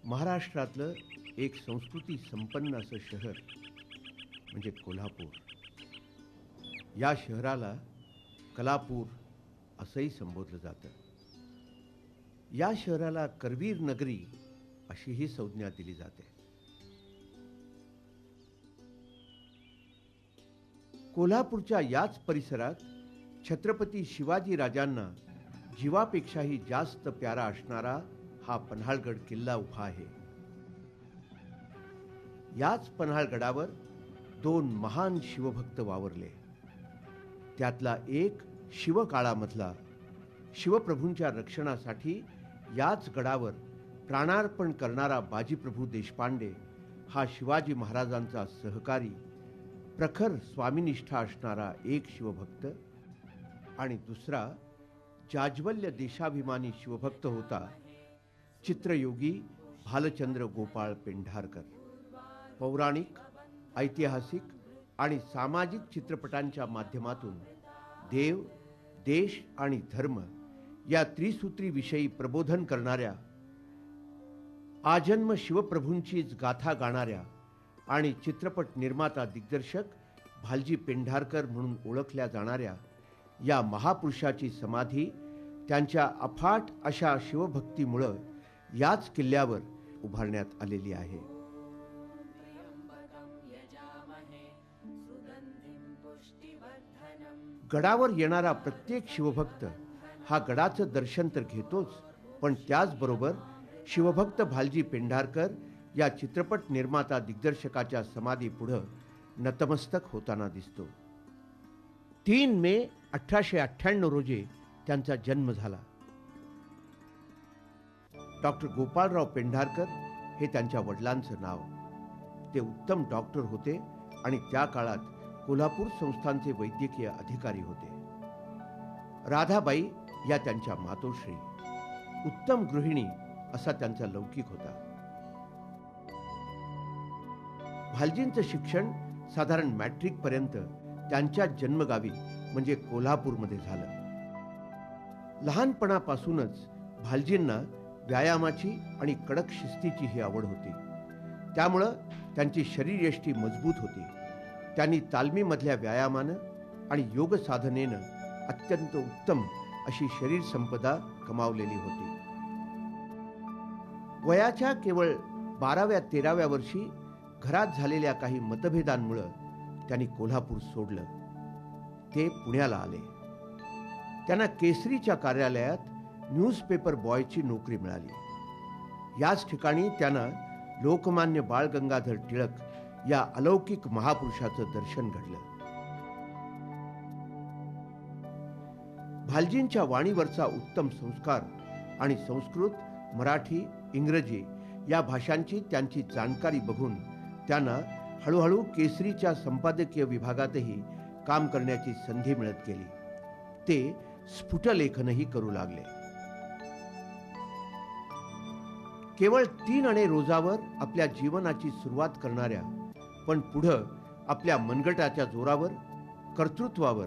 महाराष्ट्रातलं एक संस्कृती संपन्न असं शहर म्हणजे कोल्हापूर. या शहराला कलापूर असंही संबोधलं जातं. या शहराला करवीर नगरी अशीही संज्ञा दिली जाते. कोल्हापूरच्या याच परिसरात छत्रपती शिवाजी राजांना जीवापेक्षाही जास्त प्यारा असणारा हा पन्हाळगड किल्ला उभा आहे. याच पन्हाळगडावर दोन महान शिवभक्त वावरले. त्यातला एक शिवकाळामधला शिवप्रभूंच्या रक्षणासाठी याच गडावर प्राणार्पण करणारा बाजीप्रभू देशपांडे हा शिवाजी महाराजांचा सहकारी, प्रखर स्वामीनिष्ठा असणारा एक शिवभक्त, आणि दुसरा जाज्वल्य देशाभिमानी शिवभक्त होता चित्रयोगी भालचंद्र गोपाळ पेंढारकर. पौराणिक, ऐतिहासिक आणि सामाजिक चित्रपटांच्या माध्यमातून देव, देश आणि धर्म या त्रिसूत्रीविषयी प्रबोधन करणाऱ्या, आजन्म शिवप्रभूंचीच गाथा गाणाऱ्या आणि चित्रपट निर्माता दिग्दर्शक भालजी पेंढारकर म्हणून ओळखल्या जाणाऱ्या या महापुरुषाची समाधी त्यांच्या अफाट अशा शिवभक्तीमुळं याच किल्ल्यावर उभारण्यात आलेली आहे. गडावर येणारा प्रत्येक शिवभक्त हा गडाचं दर्शन तर घेतोच, पण त्याचबरोबर शिवभक्त भालजी पेंढारकर या चित्रपट निर्माता दिग्दर्शकाच्या समाधी पुढं नतमस्तक होताना दिसतो. 3 मे 1898 रोजी त्यांचा जन्म झाला. डॉक्टर गोपाळराव पेंढारकर हे त्यांच्या वडिलांचं नाव. ते उत्तम डॉक्टर होते आणि त्या काळात कोल्हापूर संस्थानचे वैद्यकीय अधिकारी होते. राधाबाई या त्यांच्या मातोश्री. उत्तम गृहिणी असा त्यांचा लौकिक होता. भालजींचं शिक्षण साधारण मॅट्रिक पर्यंत त्यांच्या जन्मगावी म्हणजे कोल्हापूरमध्ये झालं. लहानपणापासूनच भालजींना व्यायामाची आणि कडक शिस्तीची ही आवड होती. त्यामुळं त्यांची शरीरयष्टी मजबूत होती. त्यांनी तालमीमधल्या व्यायामानं आणि योग साधनेनं अत्यंत उत्तम अशी शरीर संपदा कमावलेली होती. वयाच्या केवळ 12व्या-13व्या वर्षी घरात झालेल्या काही मतभेदांमुळं त्यांनी कोल्हापूर सोडलं. ते पुण्याला आले. त्यांना केसरीच्या कार्यालयात न्यूजपेपर बॉयची नोकरी मिळाली. याच ठिकाणी त्यांना लोकमान्य बाळ गंगाधर टिळक या अलौकिक महापुरुषाचं दर्शन घडलं. भालजींच्या वाणीवरचा उत्तम संस्कार आणि संस्कृत, मराठी, इंग्रजी या भाषांची त्यांची जाणकारी बघून त्यांना हळूहळू केसरीच्या संपादकीय विभागातही काम करण्याची संधी मिळत गेली. ते स्फुटलेखनही करू लागले. केवळ 3 आणे रोजावर आपल्या जीवनाची सुरुवात करणाऱ्या, पण पुढं आपल्या मनगटाच्या जोरावर, कर्तृत्वावर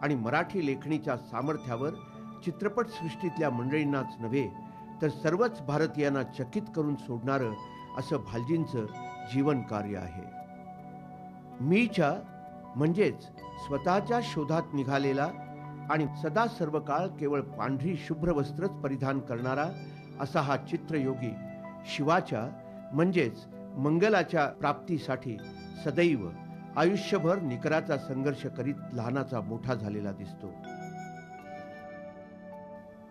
आणि मराठी लेखणीच्या सामर्थ्यावर चित्रपट सृष्टीतल्या मंडळींनाच नव्हे तर सर्वच भारतीयांना चकित करून सोडणारं असं भालजींचं जीवन कार्य आहे. मीच्या म्हणजेच स्वतःच्या शोधात निघालेला आणि सदा सर्व काळ केवळ पांढरी शुभ्र वस्त्रच परिधान करणारा असा हा चित्रयोगी शिवाच्या म्हणजेच मंगलाच्या प्राप्तीसाठी सदैव आयुष्यभर निकराचा संघर्ष करीत लहानाचा मोठा झालेला दिसतो.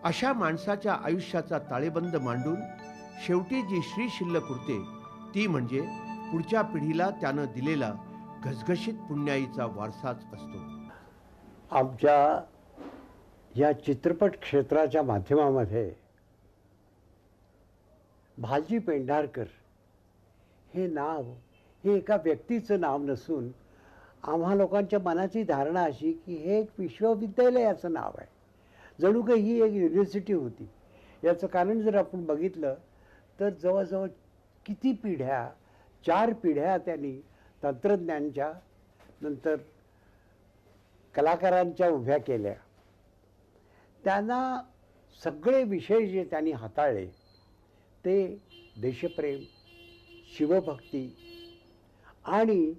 अशा माणसाच्या आयुष्याचा ताळेबंद मांडून शेवटी जी श्री शिल्लक उरते ती म्हणजे पुढच्या पिढीला त्यानं दिलेला घसघशीत पुण्याईचा वारसाच असतो. आमच्या या चित्रपट क्षेत्राच्या माध्यमामध्ये भालजी पेंढारकर हे नाव हे एका व्यक्तीचं नाव नसून आम्हा लोकांच्या मनाची धारणा अशी की हे एक विश्वविद्यालयाचं नाव आहे, जणू काही ही एक युनिव्हर्सिटी होती. याचं कारण जर आपण बघितलं तर जवळजवळ किती पिढ्या, 4 पिढ्या त्यांनी तंत्रज्ञानच्या नंतर कलाकारांच्या उभ्या केल्या. त्यांना सगळे विषय जे त्यांनी हाताळले ते देशप्रेम, शिवभक्ती आणि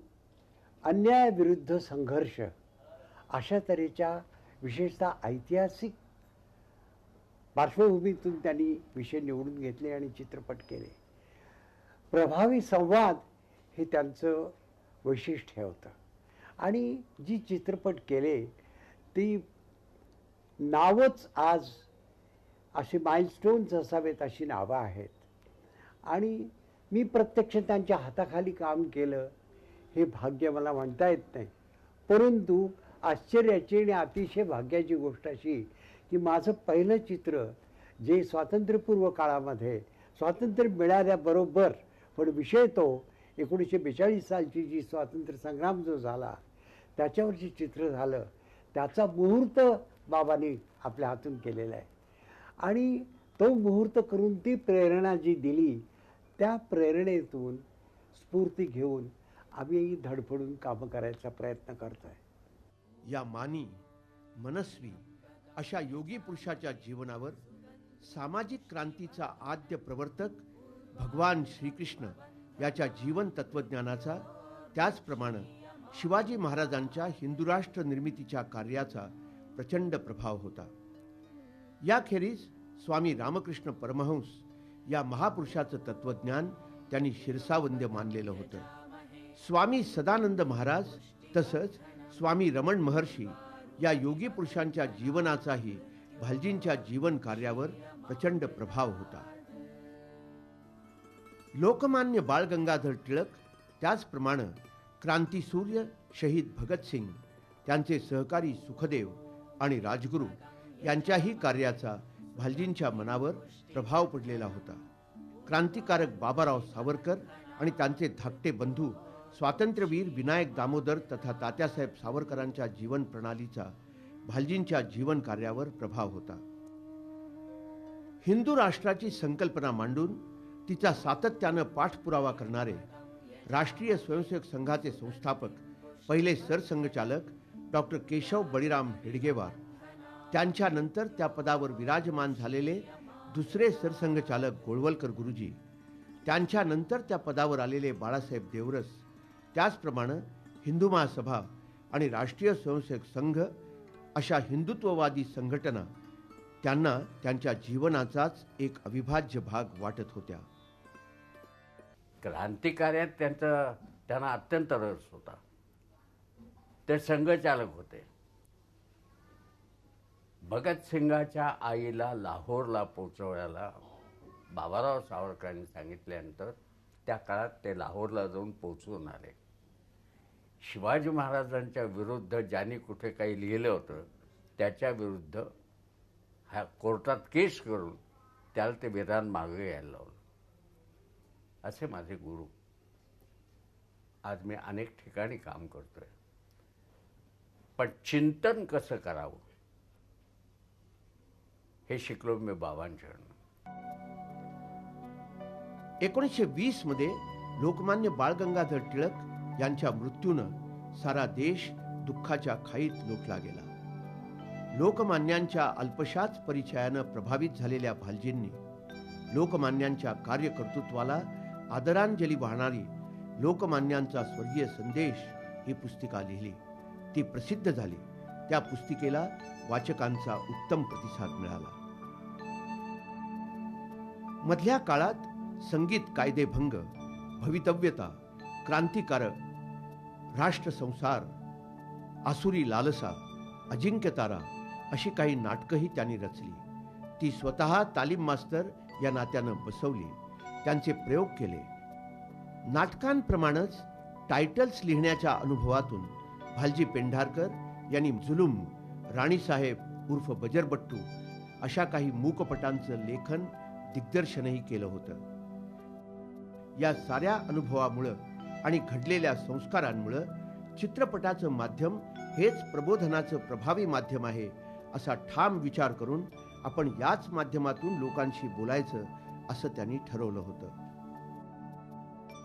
अन्यायाविरुद्ध संघर्ष अशा तऱ्हेच्या विशेषतः ऐतिहासिक पार्श्वभूमीतून त्यांनी विषय निवडून घेतले आणि चित्रपट केले. प्रभावी संवाद हे त्यांचं वैशिष्ट्य होतं. आणि जी चित्रपट केले ती नावच आज अशी माइलस्टोन्स असावेत अशी नावं आहेत. आणि मी प्रत्यक्ष त्यांच्या हाताखाली काम केलं हे भाग्य मला म्हणता येत नाही, परंतु आश्चर्याची आणि अतिशय भाग्याची गोष्ट अशी की माझं पहिलं चित्र जे स्वातंत्र्यपूर्व काळामध्ये स्वातंत्र्य मिळाल्याबरोबर, पण विषय तो 1942 सालची जी स्वातंत्र्य संग्राम जो झाला त्याच्यावरची चित्र झालं, त्याचा मुहूर्त बाबांनी आपल्या हातून केलेला आहे. आणि तो मुहूर्त करून ती प्रेरणा जी दिली त्या प्रेरणेतून स्फूर्ती घेऊन आम्ही धडपडून कामं करायचा प्रयत्न करतोय. या मानी, मनस्वी अशा योगी पुरुषाच्या जीवनावर सामाजिक क्रांतीचा आद्य प्रवर्तक भगवान श्रीकृष्ण याच्या जीवन तत्वज्ञानाचा, त्याचप्रमाणे शिवाजी महाराजांच्या हिंदू राष्ट्र निर्मितीच्या कार्याचा प्रचंड प्रभाव होता. याखेरीज स्वामी रामकृष्ण परमहंस या महापुरुषाचं तत्वज्ञान त्यांनी शिरसावंद्य मानलेलं होतं. स्वामी सदानंद महाराज तसंच स्वामी रमण महर्षी या योगी पुरुषांच्या जीवनाचाही भालजींच्या जीवन कार्यावर प्रचंड प्रभाव होता. लोकमान्य बाळ गंगाधर टिळक, त्याचप्रमाणे क्रांतीसूर्य शहीद भगतसिंग, त्यांचे सहकारी सुखदेव आणि राजगुरू यांच्याही कार्याचा भालजींच्या मनावर प्रभाव पडलेला होता. क्रांतिकारक बाबाराव सावरकर आणि त्यांचे धाकटे बंधू स्वातंत्र्यवीर विनायक दामोदर तथा तात्यासाहेब सावरकरांच्या जीवन प्रणालीचा भालजींच्या जीवन कार्यावर प्रभाव होता. हिंदू राष्ट्राची संकल्पना मांडून तिचा सातत्यानं पाठपुरावा करणारे राष्ट्रीय स्वयंसेवक संघाचे संस्थापक पहिले सरसंघचालक डॉक्टर केशव बळीराम हेडगेवार, त्यांच्यानंतर त्या पदावर विराजमान झालेले दुसरे सरसंघचालक गोळवलकर गुरुजी, त्यांच्यानंतर त्या पदावर आलेले बाळासाहेब देवरस, त्याचप्रमाणे हिंदू महासभा आणि राष्ट्रीय स्वयंसेवक संघ अशा हिंदुत्ववादी संघटना त्यांना त्यांच्या जीवनाचाच एक अविभाज्य भाग वाटत होत्या. क्रांतिकार्यात त्यांना अत्यंत रस होता. ते संघचालक होते. भगतसिंगाच्या आईला लाहोरला पोचवण्याला बाबाराव सावरकरांनी सांगितल्यानंतर त्या काळात ते लाहोरला जाऊन पोचवून आले. शिवाजी महाराजांच्या विरुद्ध ज्यांनी कुठे काही लिहिलं होतं त्याच्या विरुद्ध कोर्टात केस करून त्याला ते विधान मागे यायला लावलं. असे माझे गुरु. आज मी अनेक ठिकाणी काम करतोय, पण चिंतन कसं करावं हे शिकलो मी बाबांच्याकडनं. 1920 मध्ये लोकमान्य बाळ गंगाधर टिळक यांच्या मृत्यूनं सारा देश दुःखाच्या खाईत लोटला गेला. लोकमान्यांच्या अल्पशाच परिचयानं प्रभावित झालेल्या भालजींनी लोकमान्यांच्या कार्यकर्तृत्वाला आदरांजली वाहणारी लोकमान्यांचा स्वर्गीय संदेश ही पुस्तिका लिहिली. ती प्रसिद्ध झाली. त्या पुस्तिकेला वाचकांचा उत्तम प्रतिसाद मिळाला. मधल्या काळात संगीत कायदेभंग, भवितव्यता, क्रांतिकारक, राष्ट्रसंसार, आसुरी लालसा, अजिंक्यतारा अशी काही नाटकंही त्यांनी रचली. ती स्वतः तालीम मास्तर या नात्यानं बसवली, त्यांचे प्रयोग केले. नाटकांप्रमाणेच टायटल्स लिहिण्याच्या अनुभवातून भालजी पेंढारकर यांनी जुलूम, राणीसाहेब उर्फ बजरबट्टू अशा काही मूकपटांचं लेखन दिग्दर्शनही केलं होतं. या साऱ्या अनुभवामुळं आणि घडलेल्या संस्कारांमुळं चित्रपटाचं माध्यम हेच प्रबोधनाचं प्रभावी माध्यम आहे असा ठाम विचार करून आपण याच माध्यमातून लोकांशी बोलायचं असं त्यांनी ठरवलं होतं.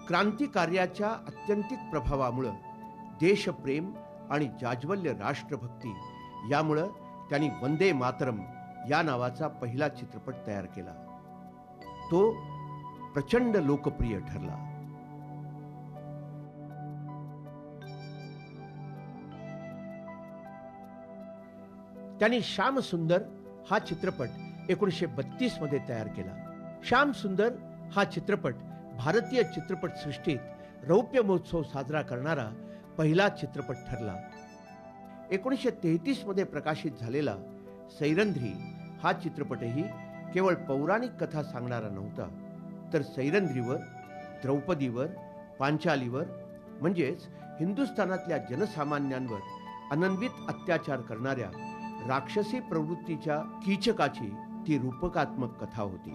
क्रांतिकार्याच्या अत्यंतिक प्रभावामुळं देशप्रेम आणि जाज्वल्य राष्ट्रभक्ती यामुळं त्यांनी वंदे मातरम या नावाचा पहिला चित्रपट तयार केला. तो प्रचंड लोकप्रिय ठरला. त्यांनी श्याम सुंदर हा चित्रपट 1932 मध्ये तयार केला. श्याम सुंदर हा चित्रपट भारतीय चित्रपट सृष्टीत रौप्य महोत्सव साजरा करणारा पहिला चित्रपट ठरला. 1933 मध्ये प्रकाशित झालेला सैरंध्री हा चित्रपटही केवळ पौराणिक कथा सांगणारा नव्हता, तर सैरंध्रीवर, द्रौपदीवर, पांचालीवर म्हणजेच हिंदुस्थानातल्या जनसामान्यांवर अनन्वित अत्याचार करणाऱ्या राक्षसी प्रवृत्तीच्या कीचकाची ती रूपकात्मक कथा होती.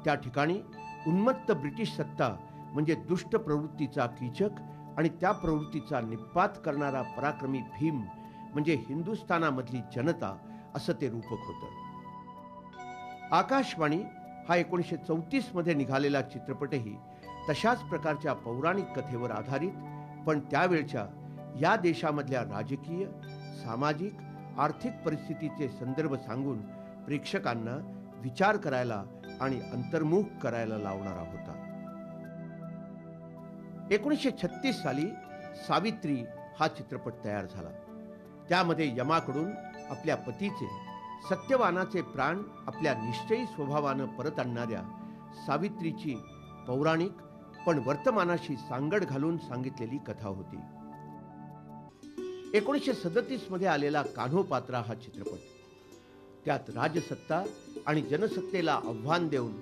त्या ठिकाणी उन्मत्त ब्रिटिश सत्ता म्हणजे दुष्ट प्रवृत्तीचा कीचक आणि त्या प्रवृत्तीचा निपात करणारा पराक्रमी भीम म्हणजे हिंदुस्थानामधली जनता असं ते रूपक होतं. आकाशवाणी हा 1934 मध्ये निघालेला चित्रपटही तशाच प्रकारच्या पौराणिक कथेवर आधारित, पण त्यावेळच्या या देशामधल्या राजकीय, सामाजिक, आर्थिक परिस्थितीचे संदर्भ सांगून प्रेक्षकांना विचार करायला आणि अंतर्मुख करायला लावणारा होता. 1936 साली सावित्री हा चित्रपट तयार झाला. त्यामध्ये यमाकडून आपल्या पतीचे, सत्यवानाचे प्राण आपल्या निश्चयी स्वभावानं परत आणणाऱ्या सावित्रीची पौराणिक पण वर्तमानाशी सांगड घालून सांगितलेली कथा होती. 1937 मध्ये आलेला कान्होपात्रा हा चित्रपट, त्यात राजसत्ता आणि जनसत्तेला आव्हान देऊन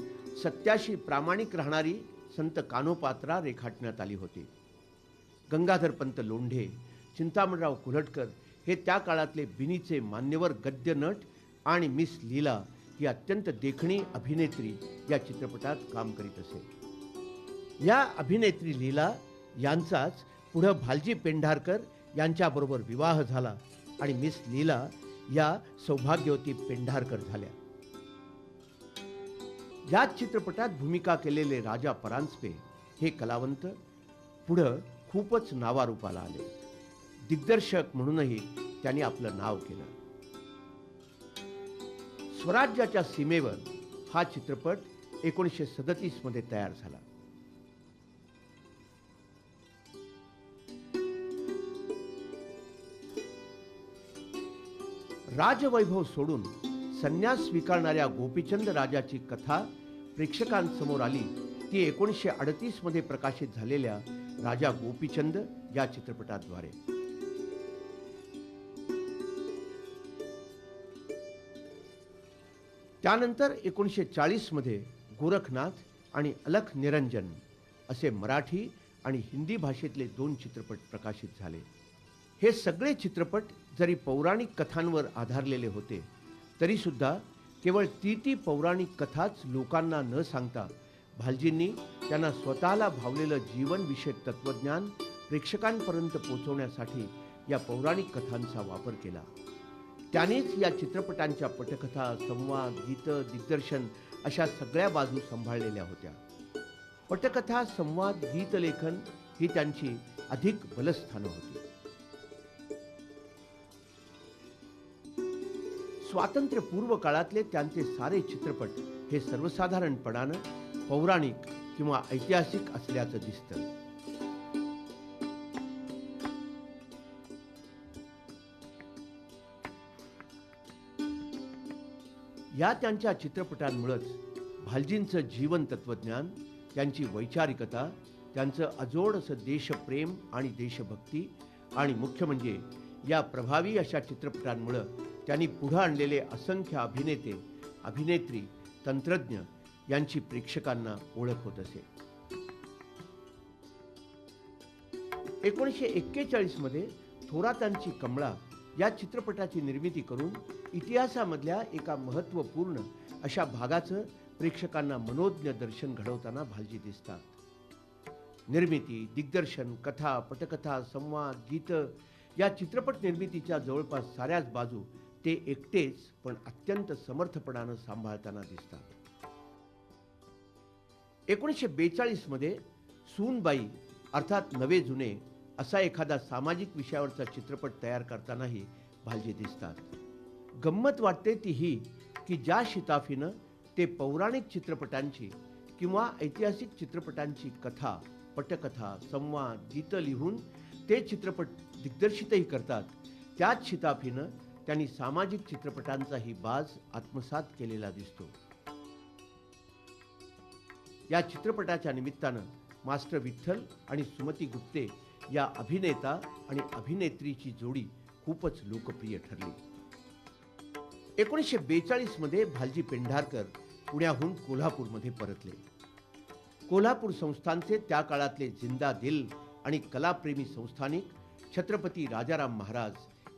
सत्याशी प्रामाणिक राहणारी संत कान्होपात्रा रेखाटण्यात आली होती. गंगाधरपंत लोंढे, चिंतामणराव कुल्हटकर हे त्या काळातले बिनीचे मान्यवर गद्य नट आणि मिस लीला ही अत्यंत देखणी अभिनेत्री या चित्रपटात काम करीत असे. या अभिनेत्री लीला यांचाच पुढं भालजी पेंढारकर यांच्याबरोबर विवाह झाला आणि मिस लीला या सौभाग्यवती पेंढारकर झाल्या. याच चित्रपटात भूमिका केलेले राजा परांजपे हे कलावंत पुढं खूपच नावारूपाला आले. दिग्दर्शक म्हणूनही त्यांनी आपलं नाव केलं. स्वराज्याच्या सीमेवर हा चित्रपट 1937 मध्ये तयार झाला. राजवैभव सोडून संन्यास स्वीकारणाऱ्या गोपीचंद राजाची कथा प्रेक्षकांसमोर आली ती 1938 मध्ये प्रकाशित झालेल्या राजा गोपीचंद या चित्रपटाद्वारे. त्यानंतर 1940 मध्ये गोरखनाथ आणि अलख निरंजन असे मराठी आणि हिंदी भाषेतले 2 चित्रपट प्रकाशित झाले. हे सगळे चित्रपट जरी पौराणिक कथांवर आधारलेले होते तरी सुद्धा केवळ ती पौराणिक कथाच लोकांना न सांगता भालजींनी त्यांना स्वतःला भावलेलं जीवनविषयक तत्वज्ञान प्रेक्षकांपर्यंत पोहोचवण्यासाठी या पौराणिक कथांचा वापर केला. त्यानेच या चित्रपटांच्या पटकथा, संवाद, गीत, दिग्दर्शन अशा सगळ्या बाजू सांभाळलेल्या होत्या. पटकथा, संवाद, गीतलेखन ही त्यांची अधिक बलस्थानं होती. स्वातंत्र्यपूर्व काळातले त्यांचे सारे चित्रपट हे सर्वसाधारणपणानं पौराणिक किंवा ऐतिहासिक असल्याचं दिसतं. या त्यांच्या चित्रपटांमुळेच भालजींचं जीवन तत्वज्ञान, त्यांची वैचारिकता, त्यांचं अजोड असं देशप्रेम आणि देशभक्ती आणि मुख्य म्हणजे या प्रभावी अशा चित्रपटांमुळे त्यांनी पुढे आणलेले असंख्य अभिनेते, अभिनेत्री, तंत्रज्ञ यांची प्रेक्षकांना ओळख होत असे. 1941 मध्ये थोरातांची कमळा या चित्रपटाची निर्मिती करून इतिहासामधल्या एका महत्त्वपूर्ण अशा भागाचं प्रेक्षकांना मनोज्ञ दर्शन घडवताना भालजी दिसतात. निर्मिती, दिग्दर्शन, कथा, पटकथा, संवाद, गीत या चित्रपट निर्मितीच्या जवळपास साऱ्याच बाजू ते एकटेच पण अत्यंत समर्थपणानं सांभाळताना दिसतात. 1942 मध्ये सूनबाई अर्थात नवे जुने असा एखादा सामाजिक विषयावरचा चित्रपट तयार करतानाही भालजी दिसतात. गंमत वाटते ती ही की ज्या शिताफीनं ते पौराणिक चित्रपटांची किंवा ऐतिहासिक चित्रपटांची कथा, पटकथा, संवाद, गीतं लिहून ते चित्रपट दिग्दर्शितही करतात, त्याच शिताफीनं त्यांनी सामाजिक चित्रपटांचाही बाज आत्मसात केलेला दिसतो. या चित्रपटाच्या निमित्तानं मास्टर विठ्ठल आणि सुमती गुप्ते या अभिनेता आणि अभिनेत्रीची जोडी खूपच लोकप्रिय ठरली. 1942 मध्ये भालजी पेंढारकर पुण्याहून कोल्हापूरमध्ये परतले. कोल्हापूर संस्थानचे त्या काळातले जिंदा दिल आणि कलाप्रेमी संस्थानिक छत्रपती राजाराम महाराज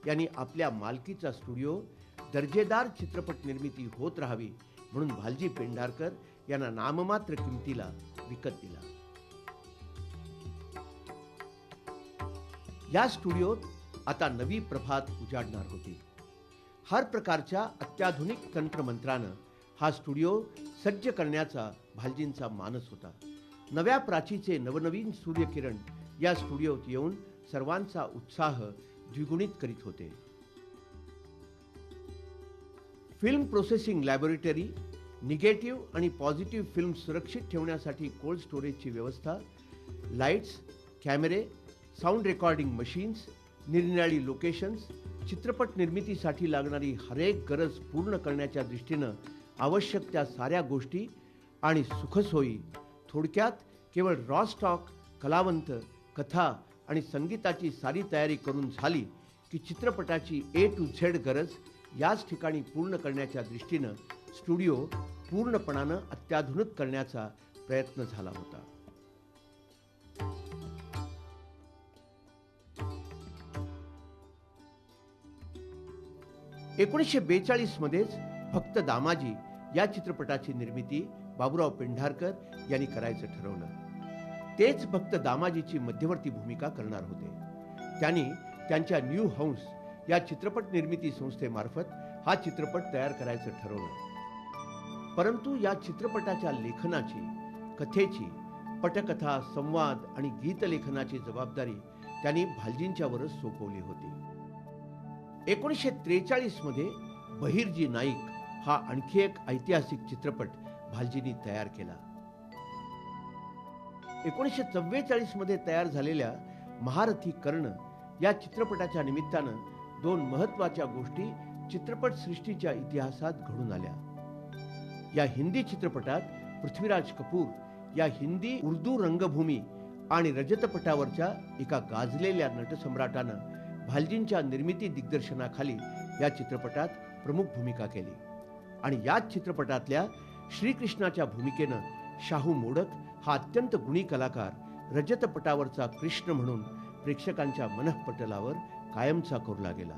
यांनी आपल्या मालकीचा स्टुडिओ दर्जेदार चित्रपट निर्मिती होत राहावी म्हणून भालजी पेंढारकर यांना नाममात्र किमतीला विकत दिला. या स्टुडिओत आता नवी प्रभात उजाडणार होती. हर प्रकारच्या अत्याधुनिक तंत्रमंत्रानं हा स्टुडिओ सज्ज करण्याचा भालजींचा मानस होता. नव्या प्राचीचे नवनवीन सूर्यकिरण या स्टुडिओत येऊन सर्वांचा उत्साह द्विगुणित करीत होते. फिल्म प्रोसेसिंग लॅबोरेटरी, निगेटिव्ह आणि पॉझिटिव्ह फिल्म सुरक्षित ठेवण्यासाठी कोल्ड स्टोरेजची व्यवस्था, लाईट्स, कॅमेरे, साऊंड रेकॉर्डिंग मशीन्स, निरनिराळी लोकेशन्स, चित्रपट निर्मितीसाठी लागणारी हरेक गरज पूर्ण करण्याच्या दृष्टीनं आवश्यक त्या साऱ्या गोष्टी आणि सुखसोयी, थोडक्यात केवळ रॉ स्टॉक, कलावंत, कथा आणि संगीताची सारी तयारी करून झाली की चित्रपटाची A to Z गरज याच ठिकाणी पूर्ण करण्याच्या दृष्टीनं स्टुडिओ पूर्णपणानं अत्याधुनिक करण्याचा प्रयत्न झाला होता. मध्येच फक्त दामाजी या चित्रपटाची निर्मिती बाबूराव पेंढारकर यांनी करायचं ठरवलं. तेच फक्त दामाजीची मध्यवर्ती भूमिका करणार होते. त्यांनी त्यांच्या न्यू हंस या चित्रपट निर्मिती संस्थेमार्फत हा चित्रपट तयार करायचं ठरवलं. परंतु या चित्रपटाच्या लेखनाची, कथेची, पटकथा, संवाद आणि गीतलेखनाची जबाबदारी त्यांनी भालजींच्यावरच सोपवली होती. 1943 मध्ये बहिर्जी नाईक हा आणखी एक ऐतिहासिक चित्रपट भालजींनी तयार केला. 1944 मध्ये तयार झालेल्या महारथी कर्ण या चित्रपटाच्या निमित्तानं दोन महत्वाच्या गोष्टी चित्रपट सृष्टीच्या इतिहासात घडून आल्या. या हिंदी चित्रपटात पृथ्वीराज कपूर या हिंदी उर्दू रंगभूमी आणि रजतपटावरच्या एका गाजलेल्या नटसम्राटानं भालजींच्या निर्मिती दिग्दर्शनाखाली या चित्रपटात प्रमुख भूमिका केली आणि याच चित्रपटातल्या श्रीकृष्णाच्या भूमिकेनं शाहू मोडक हा अत्यंत गुणी कलाकार रजतपटावरचा कृष्ण म्हणून प्रेक्षकांच्या मनःपटलावर कायमचा कोरला गेला.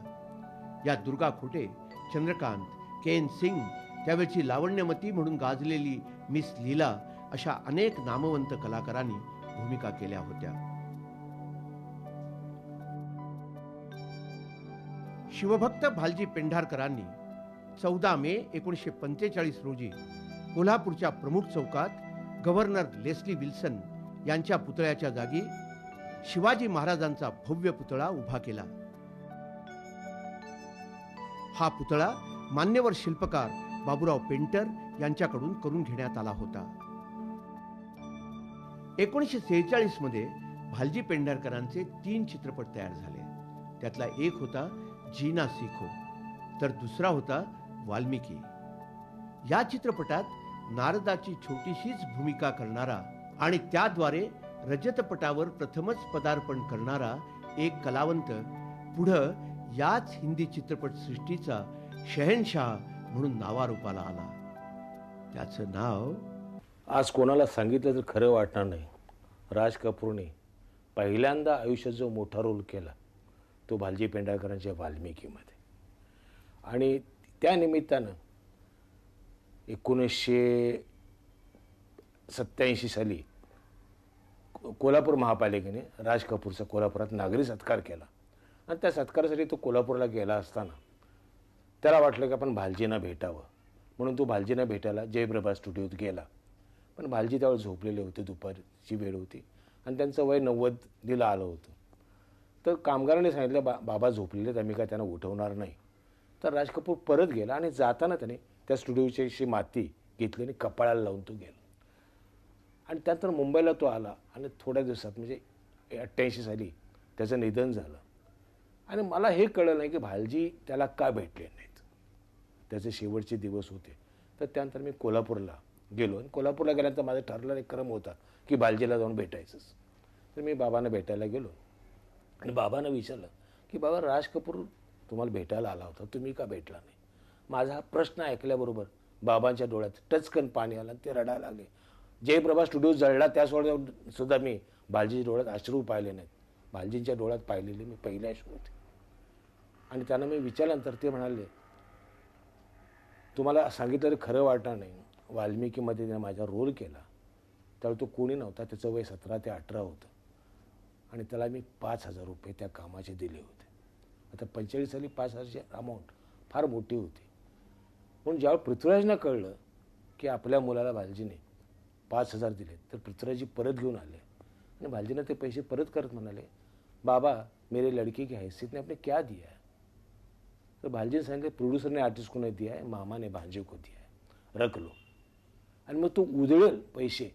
या दुर्गा खोटे, चंद्रकांत, केन सिंग, त्यावेळची लावण्यमती म्हणून गाजलेली मिस लीला अशा अनेक नामवंत कलाकारांनी भूमिका केल्या होत्या. शिवभक्त भालजी पेंढारकरांनी 14 मे 1945 रोजी कोल्हापूरच्या प्रमुख चौकात गव्हर्नर लेस्ली विल्सन यांच्या पुतळ्याच्या जागी शिवाजी महाराजांचा भव्य पुतळा उभा केला. हा पुतळा मान्यवर शिल्पकार बाबूराव पेंटर यांच्याकडून करून घेण्यात आला होता. 1946 मध्ये भालजी पेंढारकरांचे 3 चित्रपट तयार झाले. त्यातला एक होता जीना सीखो, तर दुसरा होता वाल्मिकी. या चित्रपटात नारदाची छोटीशीच भूमिका करणारा आणि त्याद्वारे रजतपटावर प्रथमच पदार्पण करणारा एक कलावंत पुढं याच हिंदी चित्रपट सृष्टीचा शहनशाह म्हणून नावारूपाला आला. त्याचं नाव आज कोणाला सांगितलं तर खरं वाटणार नाही. राज कपूरने पहिल्यांदा आयुष्यात जो मोठा रोल केला तो भालजी पेंढारकरांच्या वाल्मिकीमध्ये. आणि त्या निमित्तानं 1987 साली कोल्हापूर महापालिकेने राज कपूरचा कोल्हापुरात नागरी सत्कार केला. आणि त्या सत्कारासाठी तो कोल्हापूरला गेला असताना त्याला वाटलं की आपण भालजींना भेटावं, म्हणून तो भालजींना भेटायला जयप्रभा स्टुडिओत गेला. पण भालजी त्यावेळेस झोपलेले होते, दुपारची वेळ होती आणि त्यांचं वय 90 आलं होतं. तर कामगारांनी सांगितलं बाबा झोपलेले, आम्ही काय त्यांना उठवणार नाही. तर राज कपूर परत गेला आणि जाताना त्याने त्या स्टुडिओची अशी माती घेतली आणि कपाळाला लावून तो गेला. आणि त्यानंतर मुंबईला तो आला आणि थोड्या दिवसात म्हणजे 88 साली त्याचं निधन झालं. आणि मला हे कळलं नाही की भालजी त्याला का भेटले नाहीत. त्याचे शेवटचे दिवस होते. तर त्यानंतर मी कोल्हापूरला गेलो आणि कोल्हापूरला गेल्यानंतर माझा ठरलेला एक क्रम होता की भालजीला जाऊन भेटायचंच. तर मी बाबांना भेटायला गेलो आणि बाबांना विचारलं की बाबा राज कपूर तुम्हाला भेटायला आला होता, तुम्ही का भेटला नाही. माझा हा प्रश्न ऐकल्याबरोबर बाबांच्या डोळ्यात टचकन पाणी आलं, ते रडायला लागले. जयप्रभा स्टुडिओ जळला त्यासोबत सुद्धा मी भालजीच्या डोळ्यात अश्रू पाहिले नाहीत. भालजींच्या डोळ्यात पाहिलेले मी पहिल्या अश्रू होते. आणि त्यांना मी विचारल्यानंतर ते म्हणाले, तुम्हाला सांगितलं खरं वाटणार नाही, वाल्मिकीमध्ये त्याने माझा रोल केला त्यावेळी तो कोणी नव्हता, त्याचं वय 17 ते 18 होतं आणि त्याला मी 5,000 रुपये त्या कामाचे दिले होते. आता 45 साली 5,000ची अमाऊंट फार मोठी होती. म्हणून ज्यावेळी पृथ्वीराजनं कळलं की आपल्या मुलाला भालजीने 5,000 दिले, तर पृथ्वीराजी परत घेऊन आले आणि भालजीनं ते पैसे परत करत म्हणाले, बाबा मेरे लड़के की हैसियत ने आपने क्या दिया है. तर भालजीने सांगितले, प्रोड्यूसर ने आर्टिस्ट को नहीं दिया है, मामा ने भांजे को दिया है, रख लो. आणि मग तो उधळेल पैसे,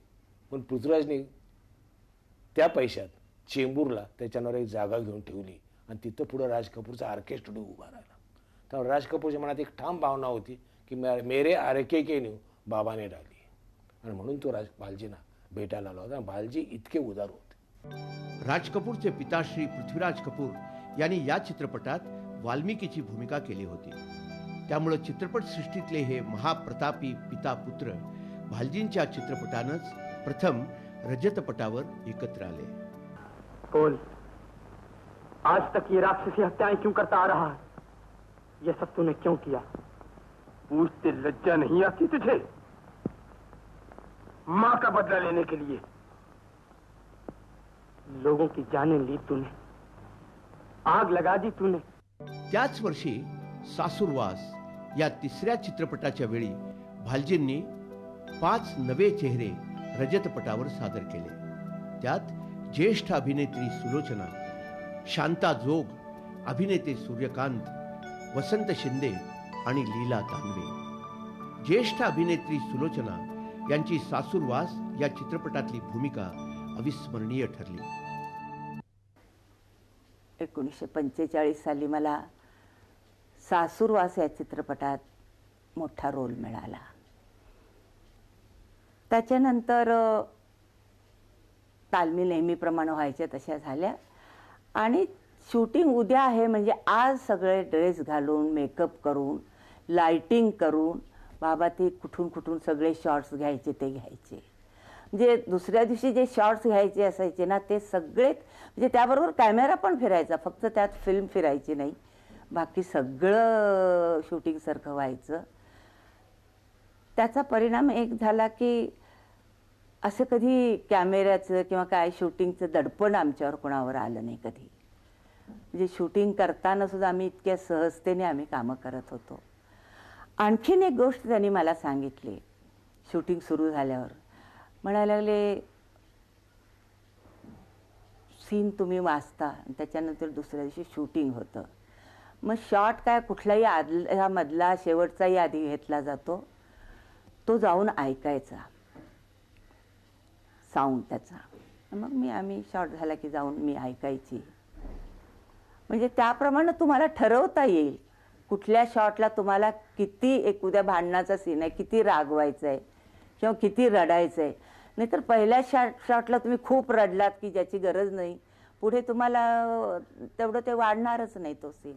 पण पृथ्वीराजने त्या पैशात चेंबूरला त्याच्यावर एक जागा घेऊन ठेवली आणि तिथं पुढं राज कपूरचा आरके स्टुडिओ उभा राहिला. त्यामुळे राज कपूरच्या मनात एक ठाम भावना होती की मेरे आरके के न्यू बाबाने डाली. आणि म्हणून तो भालजींना भेटायला आला होता. भालजी इतके उदार होते. राज कपूरचे पिता श्री पृथ्वीराज कपूर यांनी या चित्रपटात वाल्मिकीची भूमिका केली होती. त्यामुळे चित्रपट सृष्टीतले हे महाप्रतापी पिता पुत्र भालजींच्या चित्रपटानंच प्रथम रजतपटावर एकत्र आले. बोल, आज तक ये राक्षसी हत्याएं क्यों करता आ रहा है? ये सब तूने क्यों किया? पूछते लज्जा नहीं आती तुझे? मां का बदला लेने के लिए लोगों की जानें ली तूने, आग लगा दी तूने. त्याच वर्षी सासुरवास या तिसऱ्या चित्रपटाच्या वेळी भालजींनी 5 नवे चेहरे रजतपटावर सादर केले. त्यात ज्येष्ठ अभिनेत्री सुलोचना, शांता जोग, अभिनेते सूर्यकांत, वसंत शिंदे आणि लीला दानवे. ज्येष्ठ अभिनेत्री सुलोचना यांची सासुरवास या चित्रपटातली भूमिका अविस्मरणीय ठरली. 1945 साली मला सासुरवास या चित्रपटात मोठा रोल मिळाला. त्याच्यानंतर तालमी नेहमीप्रमाणे व्हायच्या तशा झाल्या आणि शूटिंग उद्या आहे म्हणजे आज सगळे ड्रेस घालून मेकअप करून लाइटिंग करून बाबा ते कुठून कुठून सगळे शॉट्स घ्यायचे ते घ्यायचे. म्हणजे दुसऱ्या दिवशी जे शॉट्स घ्यायचे असायचे ना ते सगळेच म्हणजे त्याबरोबर कॅमेरा पण फिरायचा, फक्त त्यात फिल्म फिरायची नाही, बाकी सगळं शूटिंगसारखं व्हायचं. त्याचा परिणाम एक झाला की असं कधी कॅमेऱ्याचं किंवा काय शूटिंगचं दडपण आमच्यावर कोणावर आलं नाही कधी. म्हणजे शूटिंग करताना सुद्धा आम्ही इतक्या सहजतेने आम्ही कामं करत होतो. आणखीन एक गोष्ट त्यांनी मला सांगितली शूटिंग सुरू झाल्यावर. म्हणायला लागले, सीन तुम्ही वाचता आणि त्याच्यानंतर दुसऱ्या दिवशी शूटिंग होतं, मग शॉट काय कुठलाही आदला मधला शेवटचाही आधी घेतला जातो, तो जाऊन ऐकायचा साऊंड त्याचा. मग आम्ही शॉट झाला की जाऊन मी ऐकायची. म्हणजे त्याप्रमाणे तुम्हाला ठरवता येईल कुठल्या शॉटला तुम्हाला किती एक उद्या भांडणाचा सीन आहे, किती रागवायचं आहे किंवा किती रडायचं आहे. नाहीतर पहिल्या शॉटला तुम्ही खूप रडलात की ज्याची गरज नाही, पुढे तुम्हाला तेवढं ते वाढणारच नाही तो सीन.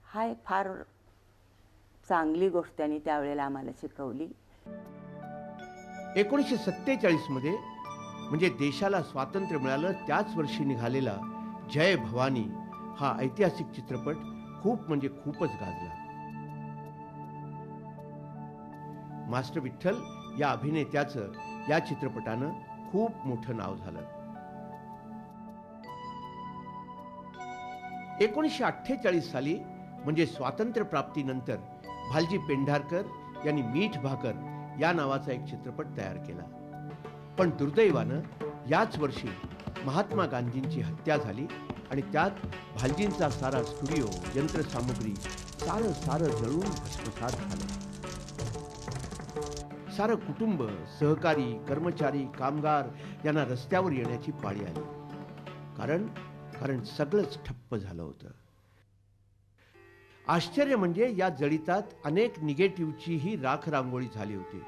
हा एक फार चांगली गोष्ट त्यांनी त्यावेळेला आम्हाला शिकवली. 1947 मध्ये म्हणजे देशाला स्वातंत्र्य मिळालं त्याच वर्षी निघालेला जय भवानी हा ऐतिहासिक चित्रपट खूप म्हणजे खूपच गाजला. मास्टर विठ्ठल या अभिनेत्याचं या चित्रपटानं खूप मोठं नाव झालं. 1948 साली म्हणजे स्वातंत्र्यप्राप्तीनंतर भालजी पेंढारकर यांनी मीठ भाकर या नावाचा एक चित्रपट तयार केला. पण दुर्दैवानं याच वर्षी महात्मा गांधींची हत्या झाली आणि त्यात भालजींचा सारा स्टुडिओ, यंत्रसामुग्री सारं जळून भस्मसात झालं. सारं कुटुंब, सहकारी, कर्मचारी, कामगार यांना रस्त्यावर येण्याची पाळी आली. कारण सगळंच ठप्प झालं होतं. आश्चर्य म्हणजे या जळीतात अनेक निगेटिव्हचीही राख रांगोळी झाली होती.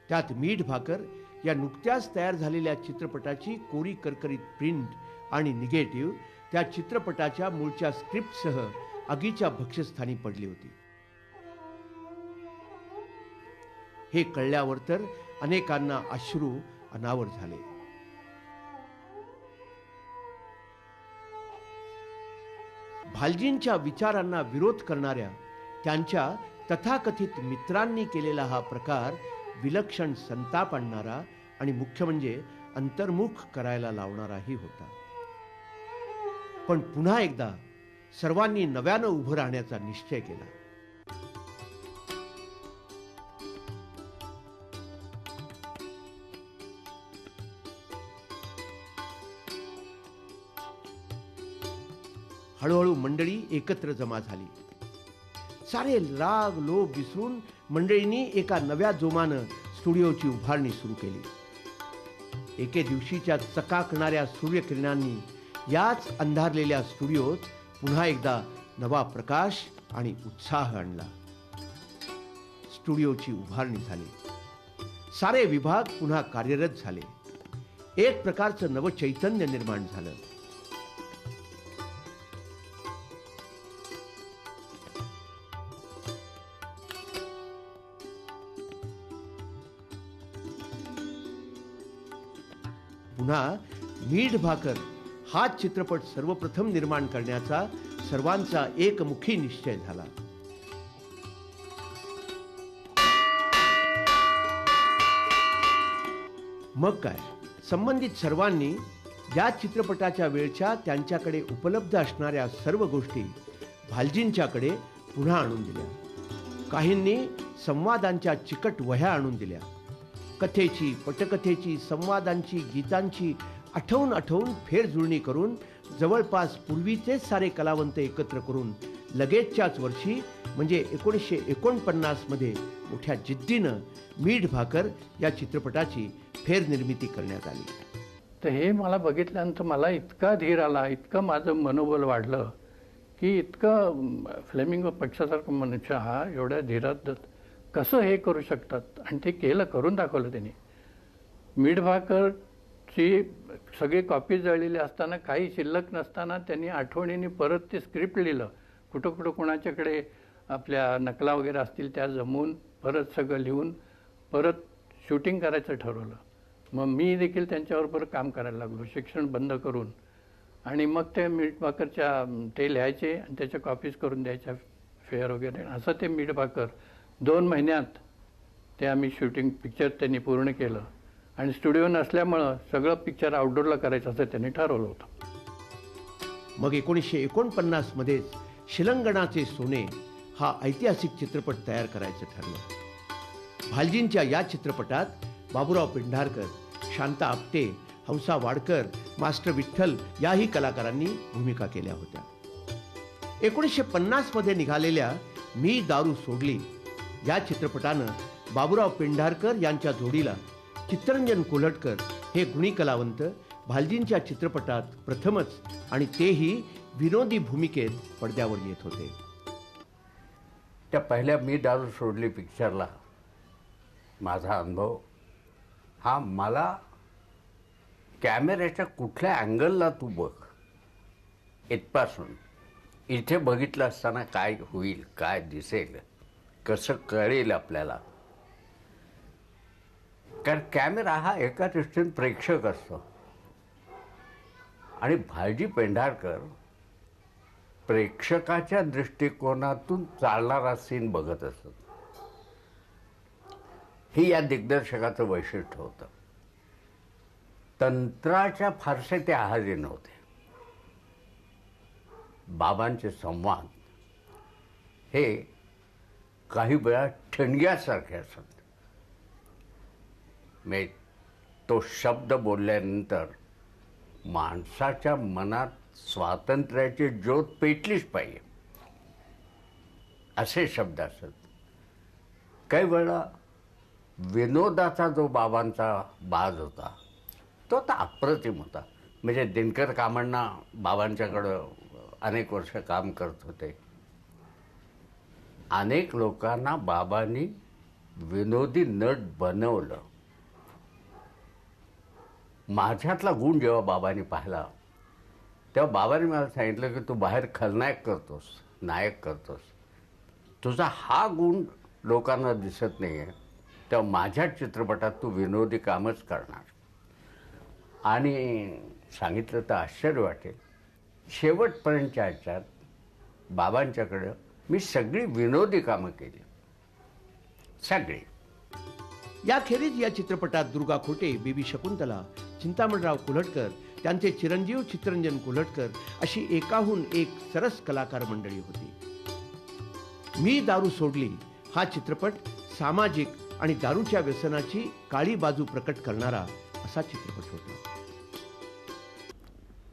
त्यात मीठ भाकर या नुकत्याच तयार झालेल्या चित्रपटाची कोरी करकरीत प्रिंट आणि निगेटिव्ह त्या चित्रपटाच्या मूळच्या स्क्रिप्टसह आगीच्या भक्ष्यस्थानी पडली होती. हे कळल्यावर तर अनेकांना अश्रू अनावर झाले. भालजींच्या विचारांना विरोध करणाऱ्या त्यांच्या तथाकथित मित्रांनी केलेला हा प्रकार विलक्षण संताप आणणारा आणि मुख्य म्हणजे अंतर्मुख करायला लावणाराही होता. पण पुन्हा एकदा सर्वांनी नव्यानं उभं राहण्याचा निश्चय केला. हळूहळू मंडळी एकत्र जमा झाली. सारे राग लोभ विसरून मंडळींनी एका नव्या जोमानं स्टुडिओची उभारणी सुरू केली. एके दिवशीच्या चकाकणाऱ्या सूर्यकिरणांनी याच अंधारलेल्या स्टुडिओत पुन्हा एकदा नवा प्रकाश आणि उत्साह आणला. स्टुडिओची उभारणी झाली. सारे विभाग पुन्हा कार्यरत झाले. एक प्रकारचं नवचैतन्य निर्माण झालं. पुन्हा मीठ भाकर हा चित्रपट सर्वप्रथम निर्माण करण्याचा सर्वांचा एकमुखी निश्चय झाला. मग काय, संबंधित सर्वांनी या चित्रपटाच्या वेळच्या त्यांच्याकडे उपलब्ध असणाऱ्या सर्व गोष्टी भालजींच्याकडे पुन्हा आणून दिल्या. काहींनी संवादांच्या चिकट वह्या आणून दिल्या. कथेची, पटकथेची, संवादांची, गीतांची आठवून फेरजुळणी करून जवळपास पूर्वीचेच सारे कलावंत एकत्र करून लगेचच्याच वर्षी म्हणजे 1949 मध्ये मोठ्या जिद्दीनं मीठ भाकर या चित्रपटाची फेरनिर्मिती करण्यात आली. तर हे मला बघितल्यानंतर मला इतका धीर आला, इतकं माझं मनोबल वाढलं की इतकं फ्लेमिंगो पक्षासारखं मनुष्य हा एवढ्या धीरात कसं हे करू शकतात आणि ते केलं, करून दाखवलं त्यांनी. मीठ भाकरची सगळी कॉपी जळलेली असताना काही शिल्लक नसताना त्यांनी आठवणीने परत ते स्क्रिप्ट लिहिलं. कुठं कोणाच्याकडे आपल्या नकला वगैरे असतील त्या जमवून परत सगळं लिहून परत शूटिंग करायचं ठरवलं. मग मी देखील त्यांच्याबरोबर काम करायला लागलो, शिक्षण बंद करून. आणि मग ते मीठ भाकरच्या ते लिहायचे आणि त्याच्या कॉपीज करून द्यायच्या फेअर वगैरे. असं ते मीठ भाकर 2 महिन्यात ते आम्ही शूटिंग पिक्चर त्यांनी पूर्ण केलं. आणि स्टुडिओ नसल्यामुळं सगळं पिक्चर आउटडोअरला करायचं असं त्यांनी ठरवलं होतं. मग 1949 मध्येच शिलंगणाचे सोने हा ऐतिहासिक चित्रपट तयार करायचं ठरलं. भालजींच्या या चित्रपटात बाबूराव पेंढारकर, शांता आपटे, हंसा वाडकर, मास्टर विठ्ठल याही कलाकारांनी भूमिका केल्या होत्या. 1950 मध्ये निघालेल्या मी दारू सोडली या चित्रपटानं बाबूराव पेंढारकर यांच्या जोडीला चित्तरंजन कोल्हटकर हे गुणी कलावंत भालजींच्या चित्रपटात प्रथमच आणि तेही विनोदी भूमिकेत पडद्यावर येत होते. त्या पहिल्या मी दारू सोडली पिक्चरला माझा अनुभव हा मला कॅमेऱ्याच्या कुठल्या अँगलला तू बघ इथपासून इथे बघितलं असताना काय होईल, काय दिसेल, कसं कळेल आपल्याला. कारण कॅमेरा हा एका दृष्टीने प्रेक्षक असतो आणि भालजी पेंढारकर प्रेक्षकाच्या दृष्टिकोनातून चालणारा सीन बघत असत. ही या दिग्दर्शकाचं वैशिष्ट्य होतं. तंत्राच्या फारसे ते आहारी नव्हते. बाबांचे संवाद हे काही वेळा ठणग्यासारखे असत. तो शब्द बोलल्यानंतर माणसाच्या मनात स्वातंत्र्याची ज्योत पेटलीच पाहिजे असे शब्द असत. काही वेळा विनोदाचा जो बाबांचा बाज होता तो तर अप्रतिम होता. म्हणजे दिनकर कामण्णा बाबांच्याकडं अनेक वर्ष काम करत होते. अनेक लोकांना बाबांनी विनोदी नट बनवलं. माझ्यातला गुण जेव्हा बाबांनी पाहिला तेव्हा बाबांनी मला सांगितलं की तू बाहेर खलनायक करतोस, नायक करतोस, तुझा हा गुण लोकांना दिसत नाही आहे, तेव्हा माझ्या चित्रपटात तू विनोदी कामच करणार. आणि सांगितलं तर आश्चर्य वाटेल, शेवटपर्यंतच्या ह्याच्यात बाबांच्याकडं मी सगळी विनोदी कामं केली, सगळी. याखेरीज या चित्रपटात दुर्गा खोटे, बेबी शकुंतला, चिंतामणराव कोल्हटकर, त्यांचे चिरंजीव चित्रंजन कोल्हटकर अशी एकाहून एक सरस कलाकार मंडळी होती. मी दारू सोडली हा चित्रपट सामाजिक आणि दारूच्या व्यसनाची काळी बाजू प्रकट करणारा असा चित्रपट होता.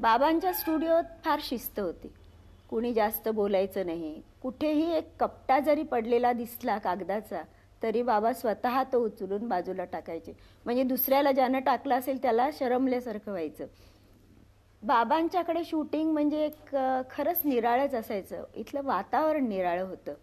बाबांच्या स्टुडिओत फार शिस्त होती. कुणी जास्त बोलायचं नाही. कुठेही एक कपटा जरी पडलेला दिसला कागदाचा तरी बाबा स्वतः तो उचलून बाजूला टाकायचे. म्हणजे दुसऱ्याला ज्यानं टाकलं असेल त्याला शरमल्यासारखं व्हायचं. बाबांच्याकडे शूटिंग म्हणजे एक खरंच निराळंच असायचं. इथलं वातावरण निराळं होतं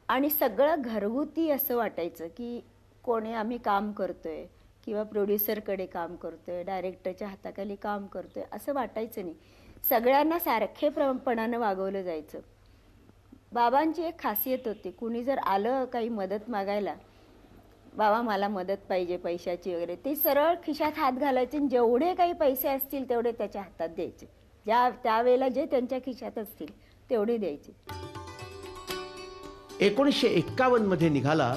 आणि सगळं घरगुती असं वाटायचं की कोणी आम्ही काम करतोय किंवा प्रोड्युसरकडे काम करतोय, डायरेक्टरच्या हाताखाली काम करतोय असं वाटायचं नाही. सगळ्यांना सारखेपणानं वागवलं जायचं. बाबांची एक खासियत होती, कुणी जर आलं काही मदत मागायला, बाबा मला मदत पाहिजे पैशाची वगैरे, ते सरळ खिशात हात घालायचे आणि जेवढे काही पैसे असतील तेवढे त्याच्या हातात द्यायचे. त्यावेळेला जे त्यांच्या खिशात असतील तेवढे द्यायचे. 1951 मध्ये निघाला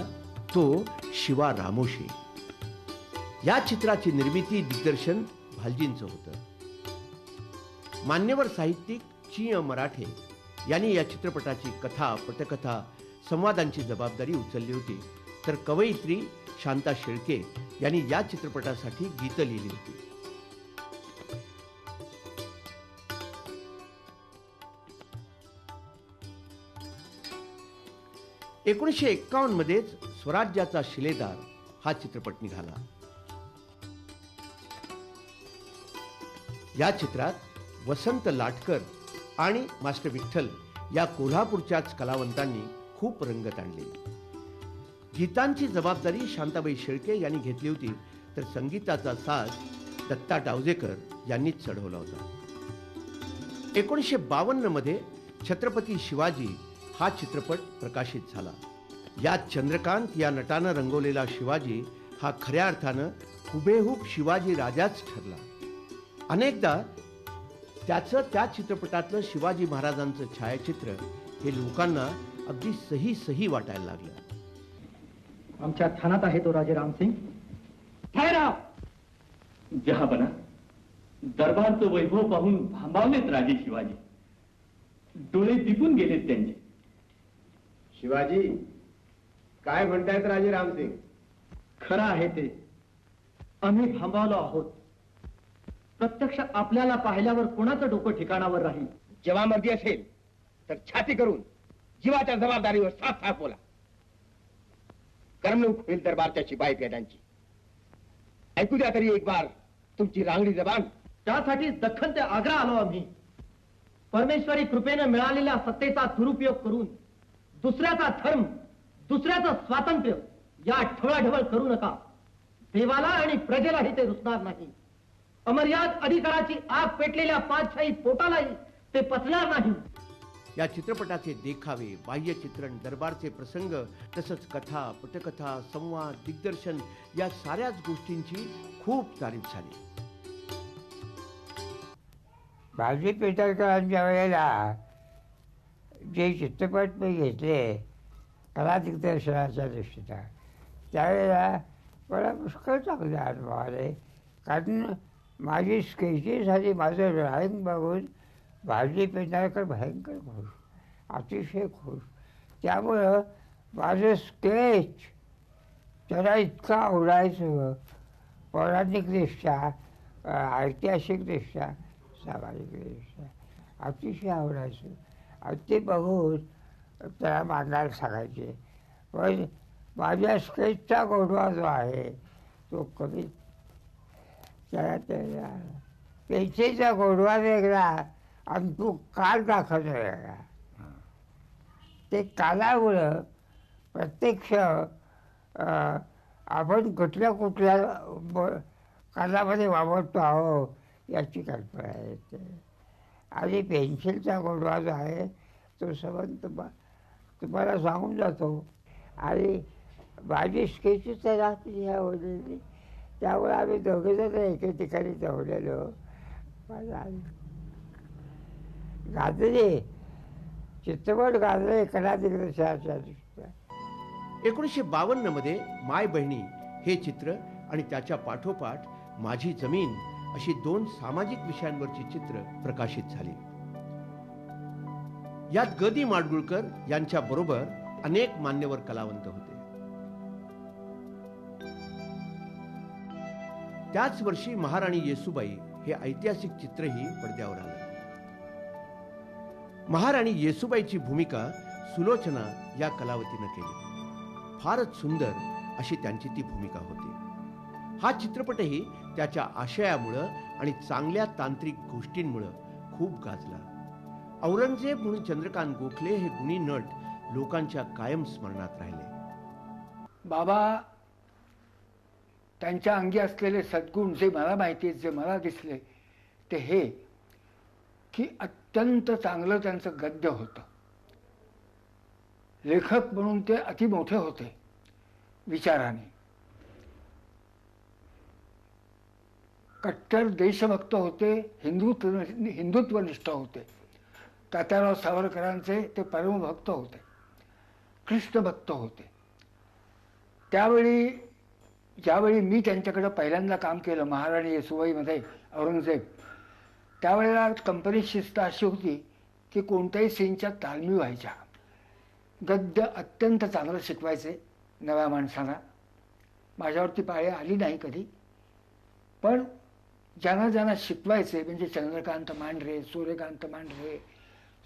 तो शिवा रामोशी. या चित्राची निर्मिती, दिग्दर्शन भालजींचं होतं. मान्यवर साहित्यिक चिं मराठे यांनी या चित्रपटाची कथा, पटकथा, संवादांची जबाबदारी उचलली होती, तर कवयित्री शांता शेळके यांनी या चित्रपटासाठी गीतं लिहिली होती. .1951 मध्येच स्वराज्याचा शिलेदार हा चित्रपट निघाला. या चित्रात वसंत लाटकर आणि मास्टर विठ्ठल या कोल्हापूरच्याच कलावंतांनी खूप रंगत आणली. गीतांची जबाबदारी शांताबाई शेळके यांनी घेतली होती, तर संगीताचा साज दत्ता डावजेकर यांनीच चढवला होता. 1952 मध्ये छत्रपती शिवाजी हा चित्रपट प्रकाशित झाला. यात चंद्रकांत या नटानं रंगवलेला शिवाजी हा खऱ्या अर्थानं हुबेहूब शिवाजी राजाच ठरला. अनेकदा त्याचं त्या चित्रपटातलं शिवाजी महाराजांचं छायाचित्र हे लोकांना अगदी सही वाटायला लागलं. आमच्या ठाणात आहे तो राजे रामसिंग. ठहरा जहाबना, दरबारचं वैभव पाहून भांबावलेत राजे शिवाजी. डोळे दिपून गेलेत त्यांचे. शिवाजी काय म्हणतायत राजे रामसिंग? खरं आहे ते. आम्ही भांबावलो आहोत. प्रत्यक्ष आपल्याला पाहिल्यावर कोणाचं डोकं ठिकाणावर राहील? जेव्हा मर्जी असेल तर छाती करून जीवाच्या जबाबदारीवर साफ बोला. करमणूक होईल दरबारच्या शिपाई पेदांची. ऐकू द्या तरी एक बार तुमची रांगडी जबान. त्यासाठी दख्खन ते आग्रा आलो आम्ही. परमेश्वरी कृपेनं मिळालेल्या सत्तेचा दुरुपयोग करून दुसऱ्याचा धर्म, दुसऱ्याचं स्वातंत्र्य या ठवळाढवळ करू नका. देवाला आणि प्रजेलाही ते रुचणार नाही. अमर्याद अधिकाराची आग पेटलेल्या पाचशाही पोटालाही ते पचणार नाही. या चित्रपटाचे देखावे, बाह्य चित्रण, दरबारचे प्रसंग, तसंच कथा, पटकथा, संवाद, दिग्दर्शन या साऱ्याच गोष्टींची खूप तारीफ झाली. भालजी पेटरकरांच्या वेळेला जे चित्रपट मी घेतले कला दिग्दर्शनाच्या दृष्टीनं त्यावेळेला मला पुष्कळ चांगले अनुभव आले. कारण माझी स्केचेस आणि माझं ड्रॉइंग बघून भालजी पेंढारकर भयंकर खुश, अतिशय खुश. त्यामुळं माझं स्केच त्याला इतकं आवडायचं, पौराणिकदृष्ट्या, ऐतिहासिकदृष्ट्या, सामाजिकदृष्ट्या अतिशय आवडायचं. आणि ते बघून त्याला मांडायला सांगायचे. पण माझ्या स्केचचा गोडवा जो आहे तो कमी, त्याला पेन्सिलचा गोडवा वेगळा आणि तू काल दाखवतो वेगळा. ते कालामुळं प्रत्यक्ष आपण कुठल्या कुठल्या कालामध्ये वापरतो आहो याची कल्पना येते. आणि पेन्सिलचा गोडवा जो आहे तो संबंध तुम्हाला सांगून जातो. आणि माझी स्केचेस त्याला अतिशय आवडलेली, त्यामुळे आम्ही दोघेजण एके ठिकाणी जमलेलो. गाजले चित्रपट, गाजले कला दिग्दर्शनाच्या दृष्ट्या. 1952 मध्ये माय बहिणी हे चित्र आणि त्याच्या पाठोपाठ माझी जमीन अशी 2 सामाजिक विषयांवरची चित्र प्रकाशित झाली. यात ग. दी. माडगुळकर यांच्या बरोबर अनेक मान्यवर कलावंत होते. त्याच वर्षी महाराणी येसूबाई हे ऐतिहासिक चित्रही पडद्यावर आलं. महाराणी येसूबाईची भूमिका सुलोचना या कलावतीनं केली. फारच सुंदर अशी त्यांची ती भूमिका होती. हा चित्रपटही त्याच्या आशयामुळं आणि चांगल्या तांत्रिक गोष्टींमुळं खूप गाजला. औरंगजेब म्हणून चंद्रकांत गोखले हे गुणी नट लोकांच्या कायम स्मरणात राहिले. बाबा त्यांच्या अंगी असलेले सद्गुण जे मला माहिती आहेत, जे मला दिसले ते हे की अत्यंत चांगलं त्यांचं गद्य होतं. लेखक म्हणून ते अति मोठे होते विचाराने. कट्टर देशभक्त होते, हिंदुत्वनिष्ठ होते. तात्याराव सावरकरांचे ते परमभक्त होते, कृष्णभक्त होते. त्यावेळी ज्यावेळी मी त्यांच्याकडे पहिल्यांदा काम केलं महाराणी येसूबाईमध्ये औरंगजेब, त्यावेळेला कंपनी शिस्त अशी होती की कोणत्याही सीनच्या तालमी व्हायच्या. गद्य अत्यंत चांगलं शिकवायचे नव्या माणसांना. माझ्यावरती पाळी आली नाही कधी, पण ज्यांना ज्यांना शिकवायचे म्हणजे चंद्रकांत मांढरे, सूर्यकांत मांढरे,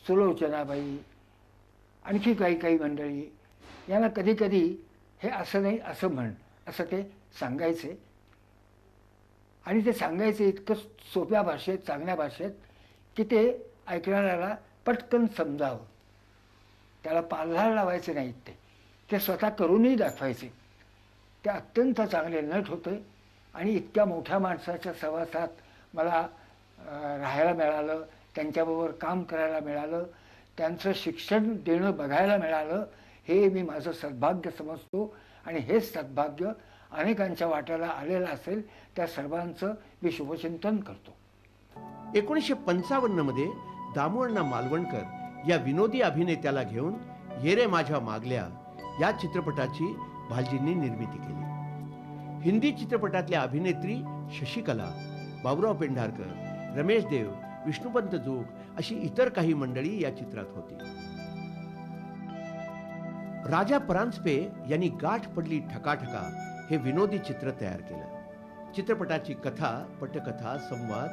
सुलोचनाबाई, आणखी काही काही मंडळी यांना कधी कधी हे असं नाही असं म्हण असं ते सांगायचे. आणि ते सांगायचे इतकं सोप्या भाषेत, चांगल्या भाषेत की ते ऐकणाऱ्याला पटकन समजावं. त्याला पालहार लावायचे नाहीत, ते स्वतः करूनही दाखवायचे. ते अत्यंत चांगले नट होते. आणि इतक्या मोठ्या माणसाच्या सहवासात मला राहायला मिळालं, त्यांच्याबरोबर काम करायला मिळालं, त्यांचं शिक्षण देणं बघायला मिळालं, हे मी माझं सद्भाग्य समजतो. आणि हेच सद्भाग्य अनेकांच्या वाट्याला आलेलं असेल त्या सर्वांचं मी शुभचिंतन करतो. 1955 मध्ये दामुअण्णा मालवणकर या विनोदी अभिनेत्याला घेऊन ये रे माझ्या मागल्या या चित्रपटाची भालजींनी निर्मिती केली. हिंदी चित्रपटातल्या अभिनेत्री शशिकला, बाबूराव पेंढारकर, रमेश देव, विष्णुपंत जोग अशी इतर काही मंडळी या चित्रात होती. राजा परांजपे यांनी गाठ पडली ठकाठका हे विनोदी चित्र तयार केलं. चित्रपटाची कथा, पटकथा, संवाद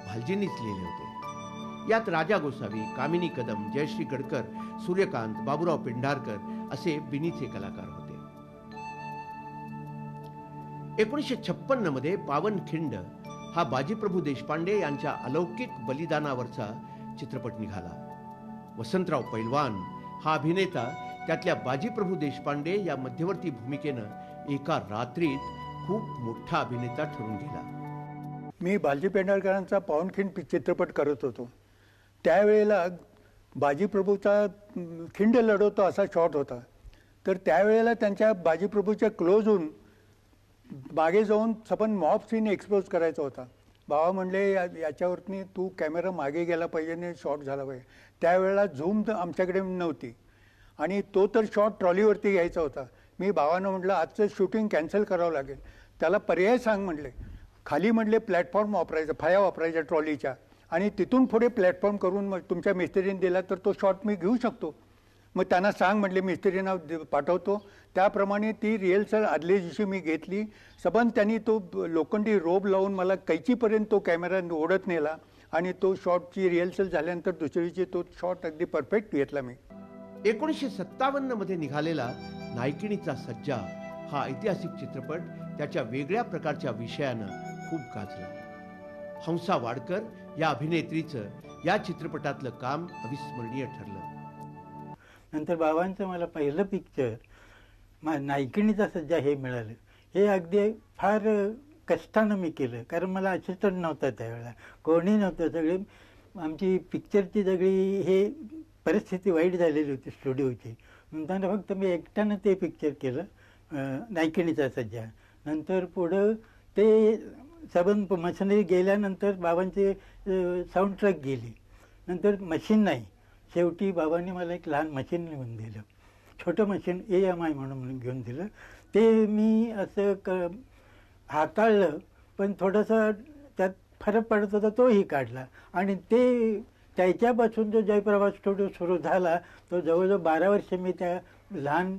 भालजींनीच लिहिले होते. यात राजा गोसावी, कामिनी कदम, जयश्री गडकर, सूर्यकांत, बाबूराव पेंढारकर असे बिनीचे कलाकार होते. 1956 मध्ये पावनखिंड हा बाजीप्रभू देशपांडे यांच्या अलौकिक बलिदानावरचा चित्रपट निघाला. वसंतराव पैलवान हा अभिनेता त्यातल्या बाजीप्रभू देशपांडे या मध्यवर्ती भूमिकेनं एका रात्रीत खूप मोठा अभिनेता ठरून गेला. मी बाजी पेंढारकरांचा पावनखिंड चित्रपट करत होतो. त्यावेळेला बाजीप्रभूचा खिंड लढवतो असा शॉट होता. तर त्यावेळेला त्यांच्या बाजीप्रभूच्या क्लोजहून मागे जाऊन सपन मॉब सीन एक्सपोज करायचा होता. बाबा म्हणले याच्यावरती तू कॅमेरा मागे गेला पाहिजे आणि शॉट झाला पाहिजे. त्यावेळेला झूम आमच्याकडे नव्हती आणि तो तर शॉट ट्रॉलीवरती घ्यायचा होता. मी बाबांना म्हटलं आजचं शूटिंग कॅन्सल करावं लागेल. त्याला पर्याय सांग म्हणले. खाली म्हणले प्लॅटफॉर्म वापरायचा, फाया वापरायच्या ट्रॉलीच्या आणि तिथून पुढे प्लॅटफॉर्म करून मग तुमच्या मिस्त्रीने दिला तर तो शॉट मी घेऊ शकतो. मग त्यांना सांग म्हटले मिस्त्रींना पाठवतो. त्याप्रमाणे ती रिहर्सल आदल्या दिवशी मी घेतली. सबंध त्यांनी तो लोखंडी रोब लावून मला कैचीपर्यंत तो कॅमेरा ओढत नेला आणि तो शॉटची रिहर्सल झाल्यानंतर दुसऱ्या दिवशी तो शॉट अगदी परफेक्ट घेतला मी. 1957 मध्ये निघालेला नायकिणीचा सज्जा हा ऐतिहासिक चित्रपट त्याच्या वेगळ्या प्रकारच्या विषयानं खूप गाजला. हंसा वाडकर या अभिनेत्रीचं या चित्रपटातलं काम अविस्मरणीय ठरलं. नंतर बाबांचं मला पहिलं पिक्चर नायकिणीचा सज्जा हे मिळालं. हे अगदी फार कष्टानं मी केलं, कारण मला असिस्टंट नव्हता त्यावेळेला, कोणी नव्हतं. सगळी आमची पिक्चरची सगळी हे परिस्थिती वाईट झालेली होती स्टुडिओची. नंतर फक्त मी एकट्यानं ते पिक्चर केलं, नायकिणीचा सज्जा. नंतर पुढं ते सबंध मशिनरी गेल्यानंतर बाबांची साऊंड ट्रॅक गेली. नंतर मशीन नाही, शेवटी बाबांनी मला एक लहान मशीन घेऊन दिलं, छोटं मशीन AMI म्हणून घेऊन दिलं. ते मी असं हाताळलं, पण थोडंसं त्यात फरक पडत होता तोही काढला. आणि ते त्याच्यापासून जो जयप्रभात स्टुडिओ सुरू झाला तो जवळजवळ 12 वर्ष मी त्या लहान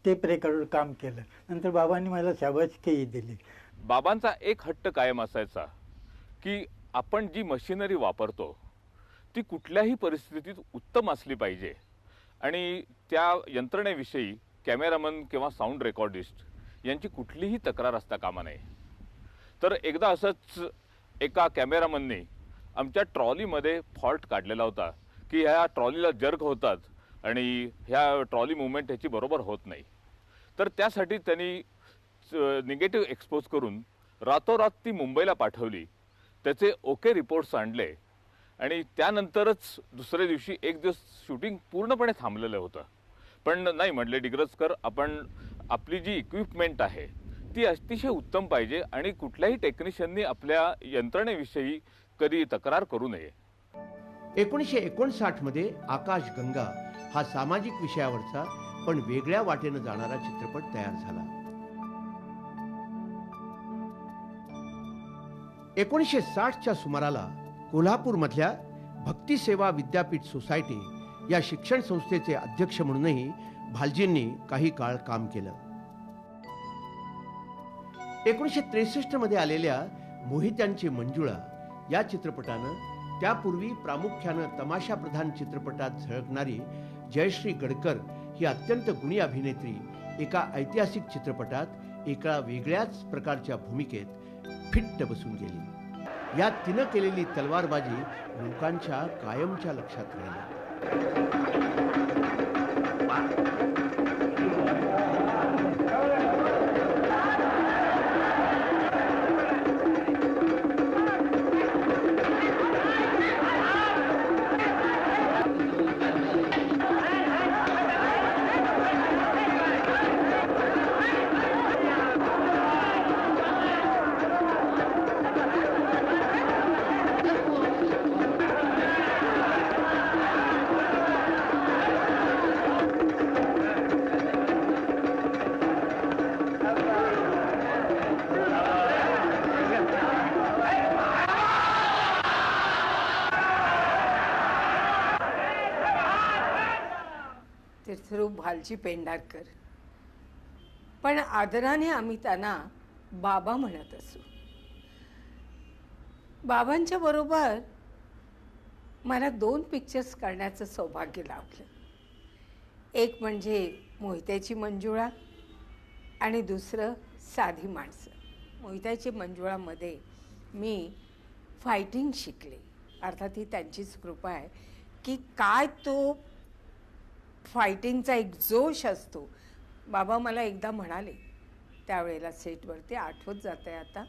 टेप रेकॉर्डवर काम केलं. नंतर बाबांनी मला शाबासकीही दिली. बाबांचा एक हट्ट कायम असायचा की आपण जी मशिनरी वापरतो ती कुठल्याही परिस्थितीत उत्तम असली पाहिजे आणि त्या यंत्रणेविषयी कॅमेरामन किंवा साऊंड रेकॉर्डिस्ट यांची कुठलीही तक्रार असता कामा नये. तर एकदा असंच एका कॅमेरामनने आमच्या ट्रॉलीमध्ये फॉल्ट काढलेला होता की ह्या ट्रॉलीला जर्क होतात आणि ह्या ट्रॉली मुवमेंट ह्याची बरोबर होत नाही. तर त्यासाठी त्यांनी निगेटिव्ह एक्सपोज करून रातोरात ती मुंबईला पाठवली. त्याचे ओके रिपोर्ट्स आणले आणि त्यानंतरच दुसऱ्या दिवशी एक दिवस शूटिंग पूर्णपणे थांबलेलं होतं. पण नाही म्हटले डिग्रजकर, आपण आपली जी इक्विपमेंट आहे ती अतिशय उत्तम पाहिजे आणि कुठल्याही टेक्निशियननी आपल्या यंत्रणेविषयी कधी तक्रार करू नये. 1959 मध्ये आकाश गंगा हा सामाजिक विषयावरचा पण वेगळ्या वाटेनं जाणारा चित्रपट तयार झाला. 1960च्या सुमाराला कोल्हापूरमधल्या भक्ती सेवा विद्यापीठ सोसायटी या शिक्षण संस्थेचे अध्यक्ष म्हणूनही भालजींनी काही काळ काम केलं. 1963 मध्ये आलेल्या मोहित्यांची मंजुळा या चित्रपटानं त्यापूर्वी प्रामुख्यानं तमाशा प्रधान चित्रपटात झळकणारी जयश्री गडकर ही अत्यंत गुणी अभिनेत्री एका ऐतिहासिक चित्रपटात एका वेगळ्याच प्रकारच्या भूमिकेत फिट्ट बसून गेली. या तिनं केलेली तलवारबाजी लोकांच्या कायमच्या लक्षात राहिली. तीर्थरूप भालजी पेंढारकर, पण आदराने आम्ही त्यांना बाबा म्हणत असू. बाबांच्या बरोबर मला 2 पिक्चर्स करण्याचं सौभाग्य लाभलं. एक म्हणजे मोहित्याची मंजुळा आणि दुसरं साधी माणसं. मोहित्याची मंजुळामध्ये मी फायटिंग शिकले. अर्थात ही त्यांचीच कृपा आहे की काय तो फायटिंगचा एक जोश असतो. बाबा मला एकदा म्हणाले त्यावेळेला सेटवरती, आठवत जात आहे आता,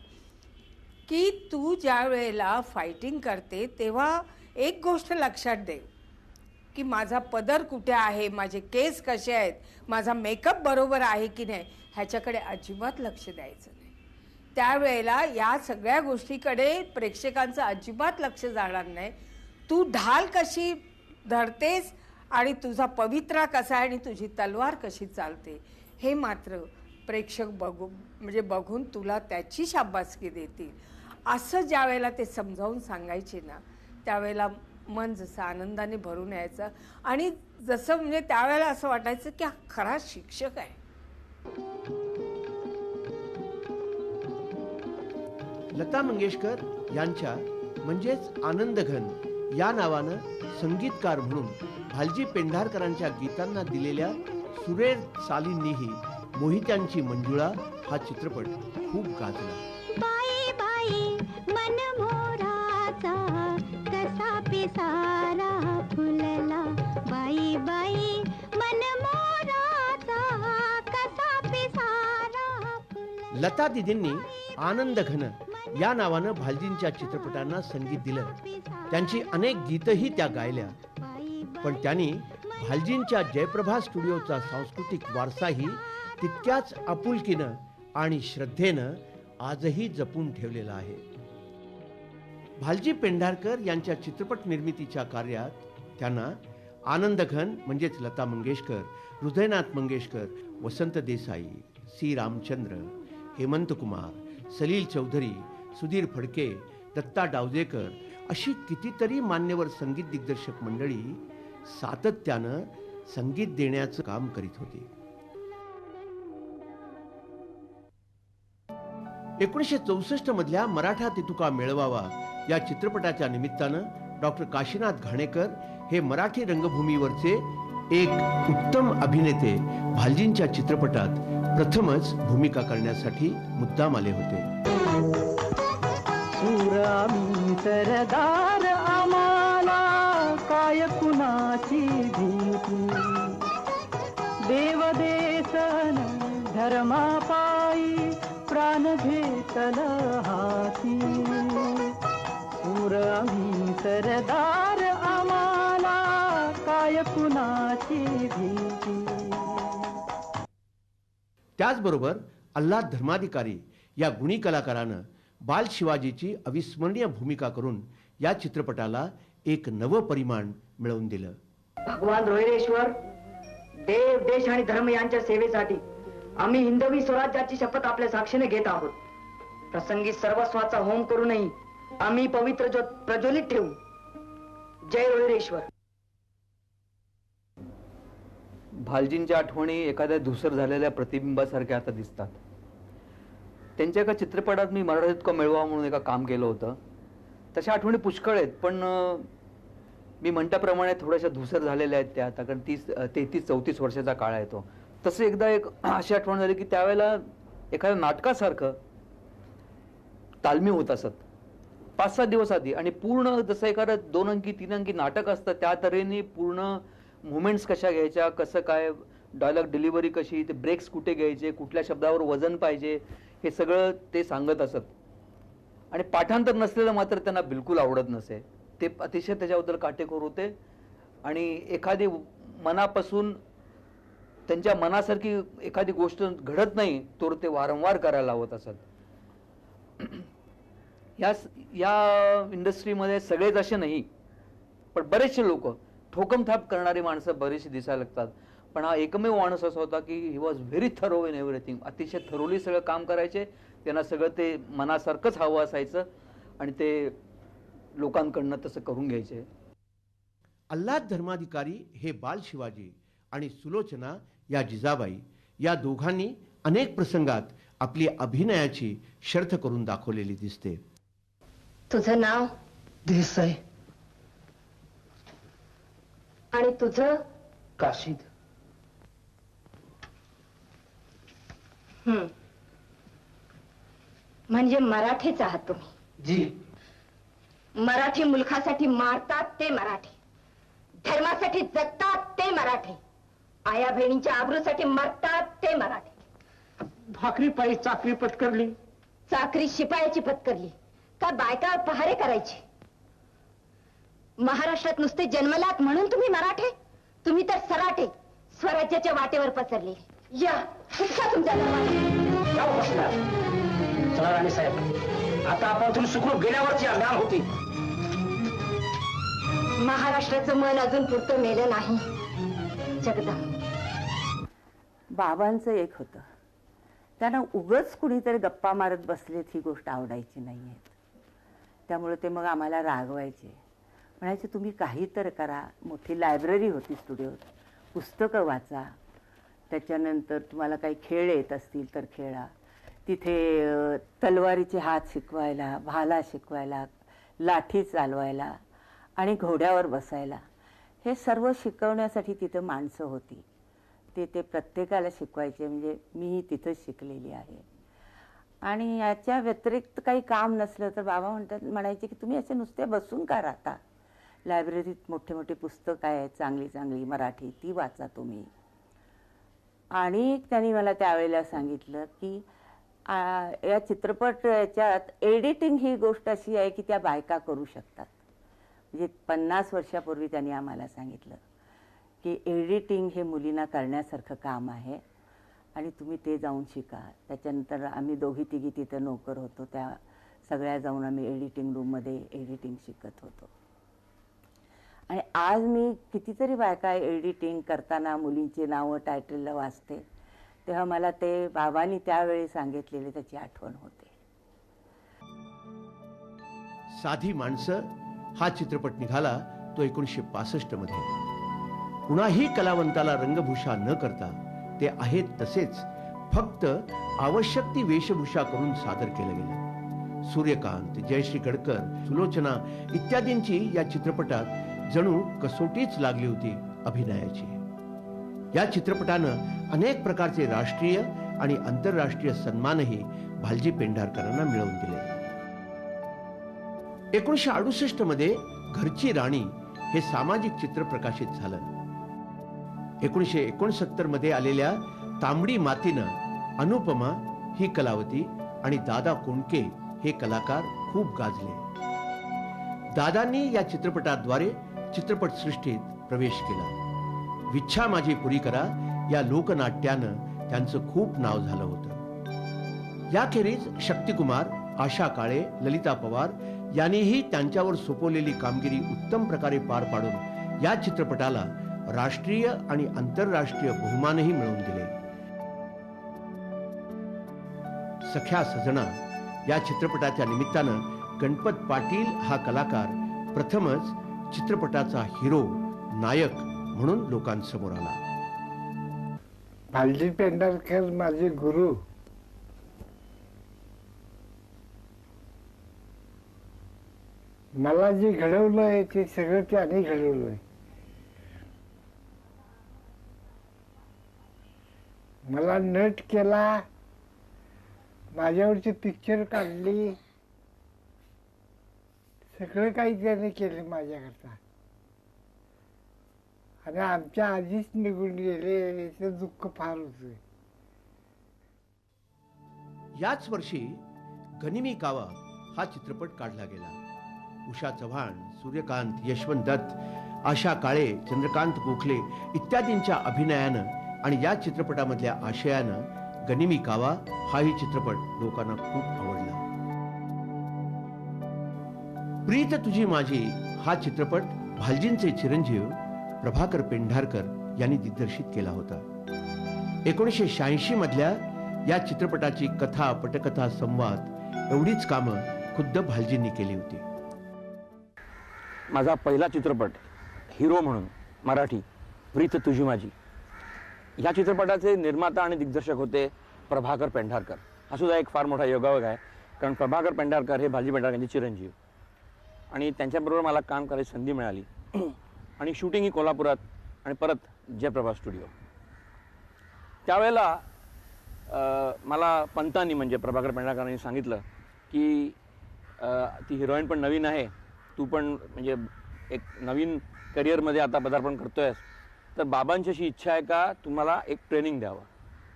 की तू ज्या वेळेला फायटिंग करते तेव्हा एक गोष्ट लक्षात दे की माझा पदर कुठे आहे, माझे केस कसे आहेत, माझा मेकअप बरोबर आहे की नाही, ह्याच्याकडे अजिबात लक्ष द्यायचं नाही. त्यावेळेला या सगळ्या गोष्टीकडे प्रेक्षकांचं अजिबात लक्ष जाणार नाही. तू ढाल कशी धरतेस आणि तुझा पवित्रा कसा आहे आणि तुझी तलवार कशी चालते हे मात्र प्रेक्षक बघून तुला त्याची शाबासकी देतील. असं ज्या वेळेला ते समजावून सांगायचे ना, त्यावेळेला मन जसं आनंदाने भरून यायचं आणि जसं म्हणजे त्यावेळेला असं वाटायचं की हा खरा शिक्षक आहे. लता मंगेशकर यांच्या म्हणजेच आनंदघन या नावानं संगीतकार म्हणून भालजी पेंढारकरांच्या गीतांना दिलेल्या सुरेख चालींनीही मोहित्यांची मंजुळा हा चित्रपट खूप गाजला. बाई बाई मन मोराचा कसा पिसारा फुलला, बाई बाई मन मोराचा कसा पिसारा फुलला. लता दिदींनी आनंदघन या नावानं भालजींच्या चित्रपटांना संगीत दिलं. त्यांची अनेक गीतही त्या गायल्या. पण त्यांनी भालजींच्या जयप्रभा स्टुडिओचा सांस्कृतिक वारसाही तितक्याच आपुलकीनं आणि श्रद्धेनं आजही जपून ठेवलेला आहे. भालजी पेंढारकर यांच्या चित्रपट निर्मितीच्या कार्यात त्यांना आनंदघन म्हणजेच लता मंगेशकर, हृदयनाथ मंगेशकर, वसंत देसाई, सी रामचंद्र, हेमंत कुमार, सलील चौधरी, सुधीर फडके, दत्ता डावजेकर अशी कितीतरी मान्यवर संगीत दिग्दर्शक मंडळी सातत्यानं संगीत देण्याचं काम करीत होती. 1964 मधल्या मराठा तितुका मेळवावा या चित्रपटाच्या निमित्तानं डॉक्टर काशीनाथ घाणेकर हे मराठी रंगभूमीवरचे एक उत्तम अभिनेते भालजींच्या चित्रपटात प्रथमच भूमिका करण्यासाठी मुद्दाम आले होते. आम्ही सरदार आम्हाला काय कुणाची भीती, देव देसन धर्मापायी प्राण घेतल हाती. आम्ही सरदार आम्हाला काय कुणाची भीती. त्याचबरोबर अल्लाद धर्माधिकारी या गुणी कलाकारानं बाल शिवाजीची अविस्मरणीय भूमिका करून या चित्रपटाला एक नवं परिमाण मिळवून दिलं. भगवान रोहिरेश्वर, देव देश आणि धर्म यांच्या सेवेसाठी आम्ही हिंदवी स्वराज्याची शपथ आपल्या साक्षीने घेत आहोत. प्रसंगी सर्वस्वाचा होम करूनही आम्ही पवित्र ज्योत प्रज्वलित ठेवू. जय रोहिरेश्वर. भालजींच्या आठवणी एखाद्या धुसर झालेल्या प्रतिबिंबासारख्या आता दिसतात. त्यांच्या एका चित्रपटात मी मराठी तितुका मेळवावा म्हणून एका काम केलं होतं. तशा आठवणी पुष्कळ आहेत, पण मी म्हणल्याप्रमाणे थोड्याशा धुसर झालेल्या आहेत त्या. आता कारण 33-34 वर्षाचा काळ आहे तो. तसं एकदा एक अशी आठवण झाली की त्यावेळेला एखाद्या नाटकासारखं तालमी होत असत 5-6 दिवस आधी, आणि पूर्ण जसं एखादं 2 अंकी 3 अंकी नाटक असतं त्या तऱ्हेने पूर्ण मुवमेंट्स कशा घ्यायच्या, कसं काय डायलॉग डिलिव्हरी कशी, ते ब्रेक्स कुठे घ्यायचे, कुठल्या शब्दावर वजन पाहिजे, हे सगळं ते सांगत असत. आणि पाठांतर नसलेलं मात्र त्यांना बिलकुल आवडत नसे. ते अतिशय त्याच्याबद्दल काटेकोर होते आणि एखादी मनापासून त्यांच्या मनासारखी एखादी गोष्ट घडत नाही तर ते वारंवार करायला लावत असत. या इंडस्ट्रीमध्ये सगळेच असे नाही, पण बरेचसे लोक ठोकमथाप करणारी माणसं बरीचशी दिसायला लागतात. पण हा एकमेव माणूस असा होता की he was very thorough in everything. अतिशय थरोली सगळं काम करायचे. त्यांना सगळं ते मनासारखंच हवं असायचं आणि ते लोकांकडनं तसं करून घ्यायचे. अल्लाद धर्माधिकारी हे बाल शिवाजी आणि सुलोचना या जिजाबाई या दोघांनी अनेक प्रसंगात आपली अभिनयाची शर्थ करून दाखवलेली दिसते. तुझं नाव देसाई. आणि तुझं काशीद. म्हणजे मराठीच आहात तुम्ही? जी. मराठी मुलखासाठी मारतात ते मराठी, धर्मासाठी जगतात ते मराठी, आया बहिणींच्या आबरूसाठी मरतात ते मराठी. भाकरी पायी चाकरी पत्करली. चाकरी शिपायाची पत्करली का बायका पहारे करायची? महाराष्ट्रात नुसते जन्मलात म्हणून तुम्ही मराठे? तुम्ही तर सराठे, स्वराज्याच्या वाटेवर पसरले. या तुमचा दरवाजा. चला राणे साहेब, आता आपण सुखरूप गेल्यावरची आज्ञा होती. महाराष्ट्राचं मन अजून पुरतं मेलं नाही. जगदंब बाबांचं एक होतं, त्यांना उगच कुणीतरी गप्पा मारत बसलेत ही गोष्ट आवडायची नाही आहेत. त्यामुळे ते मग आम्हाला रागवायचे, म्हणायचे तुम्ही काही तर करा. मोठी लायब्ररी होती स्टुडिओत, पुस्तकं वाचा, त्याच्यानंतर तुम्हाला काही खेळ येत असतील तर खेळा. तिथे तलवारीचे हात शिकवायला, भाला शिकवायला, लाठी चालवायला आणि घोड्यावर बसायला, हे सर्व शिकवण्यासाठी तिथं माणसं होती. ते प्रत्येकाला शिकवायचे. म्हणजे मीही तिथंच शिकलेली आहे. आणि याच्या व्यतिरिक्त काही काम नसलं तर बाबा म्हणायचे की तुम्ही असे नुसते बसून का राहता, लायब्ररीत मोठे मोठे पुस्तकं आहेत चांगली चांगली मराठी, ती वाचा तुम्ही. आणि त्यांनी मला त्यावेळेला सांगितलं की या चित्रपट याच्यात एडिटिंग ही गोष्ट अशी आहे की त्या बायका करू शकतात. म्हणजे 50 वर्षापूर्वी त्यांनी आम्हाला सांगितलं की एडिटिंग हे मुलींना करण्यासारखं काम आहे आणि तुम्ही ते जाऊन शिका. त्याच्यानंतर आम्ही दोघी तिघी तिथं नोकर होतो, त्या सगळ्या जाऊन आम्ही एडिटिंग रूममध्ये एडिटिंग शिकत होतो. आणि आज मी कितीतरी बायका एडिटिंग करताना मुलींची नावं टायटलला वाचते, तेव्हा मला ते बाबांनी त्यावेळी सांगितलेले त्याची आठवण होते. साधी माणसं हा चित्रपट निघाला तो 1965 मध्ये. कुणाही कलावंताला रंगभूषा न करता ते आहेत तसेच फक्त आवश्यक ती वेशभूषा करून सादर केलं गेलं. सूर्यकांत, जयश्री गडकर, सुलोचना इत्यादींची या चित्रपटात जणू कसोटीच लागली होती अभिनयाची. या चित्रपटानं अनेक प्रकारचे राष्ट्रीय आणि आंतरराष्ट्रीय सन्मानही भालजी पेंढारकरांना मिळवून दिले. 1968 मध्ये घरची राणी हे सामाजिक चित्र प्रकाशित झालं. 1969 मध्ये आलेल्या तांबडी मातीनं अनुपमा ही कलावती आणि दादा कोंडके हे कलाकार खूप गाजले. दादांनी या चित्रपटाद्वारे चित्रपट सृष्टीत प्रवेश केला. विच्छा माझी पुरी करा या लोकनाट्यानं त्यांचं खूप नाव झालं होतं. याखेरीज शक्तिकुमार, आशा काळे, ललिता पवार यांनीही त्यांच्यावर सोपवलेली कामगिरी उत्तम प्रकारे पार पाडून या चित्रपटाला राष्ट्रीय आणि आंतरराष्ट्रीय बहुमानही मिळवून दिले. सख्या सजना या चित्रपटाच्या निमित्तानं गणपत पाटील हा कलाकार प्रथमच चित्रपटाचा हिरो, नायक म्हणून लोकांसमोर आला. भालजी पेंढारकर माझे गुरु. मला जे घडवलंय ते सगळं त्याने घडवलंय. मला नट केला, माझ्यावरची पिक्चर काढली, सगळं काही त्याने केलं माझ्याकरता. आणि आमच्या आधीच निघून गेले, याचं दुःख फार होतं. याच वर्षी गनिमी कावा हा चित्रपट काढला गेला. उषा चव्हाण, सूर्यकांत, यशवंत दत्त, आशा काळे, चंद्रकांत गोखले इत्यादींच्या अभिनयानं आणि या चित्रपटामधल्या आशयानं गनिमी कावा हाही चित्रपट लोकांना खूप आवडला. प्रीत तुझी माझी हा चित्रपट भालजींचे चिरंजीव प्रभाकर पेंढारकर यांनी दिग्दर्शित केला होता. 1986 मधल्या या चित्रपटाची कथा, पटकथा, संवाद एवढीच कामं खुद्द भालजींनी केली होती. माझा पहिला चित्रपट हिरो म्हणून मराठी, प्रीत तुझी माझी, या चित्रपटाचे निर्माता आणि दिग्दर्शक होते प्रभाकर पेंढारकर. हा सुद्धा एक फार मोठा योगायोग आहे, कारण प्रभाकर पेंढारकर हे भालजी पेंढारकरांचे चिरंजीव आणि त्यांच्याबरोबर मला काम करायची संधी मिळाली. आणि शूटिंग ही कोल्हापुरात आणि परत जयप्रभा स्टुडिओ. त्यावेळेला मला पंतांनी म्हणजे प्रभाकर पेंढारकरांनी सांगितलं की ती हिरोईन पण नवीन आहे, तू पण म्हणजे एक नवीन करिअरमध्ये आता पदार्पण करतोयस, तर बाबांची अशी इच्छा आहे का तुम्हाला एक ट्रेनिंग द्यावं.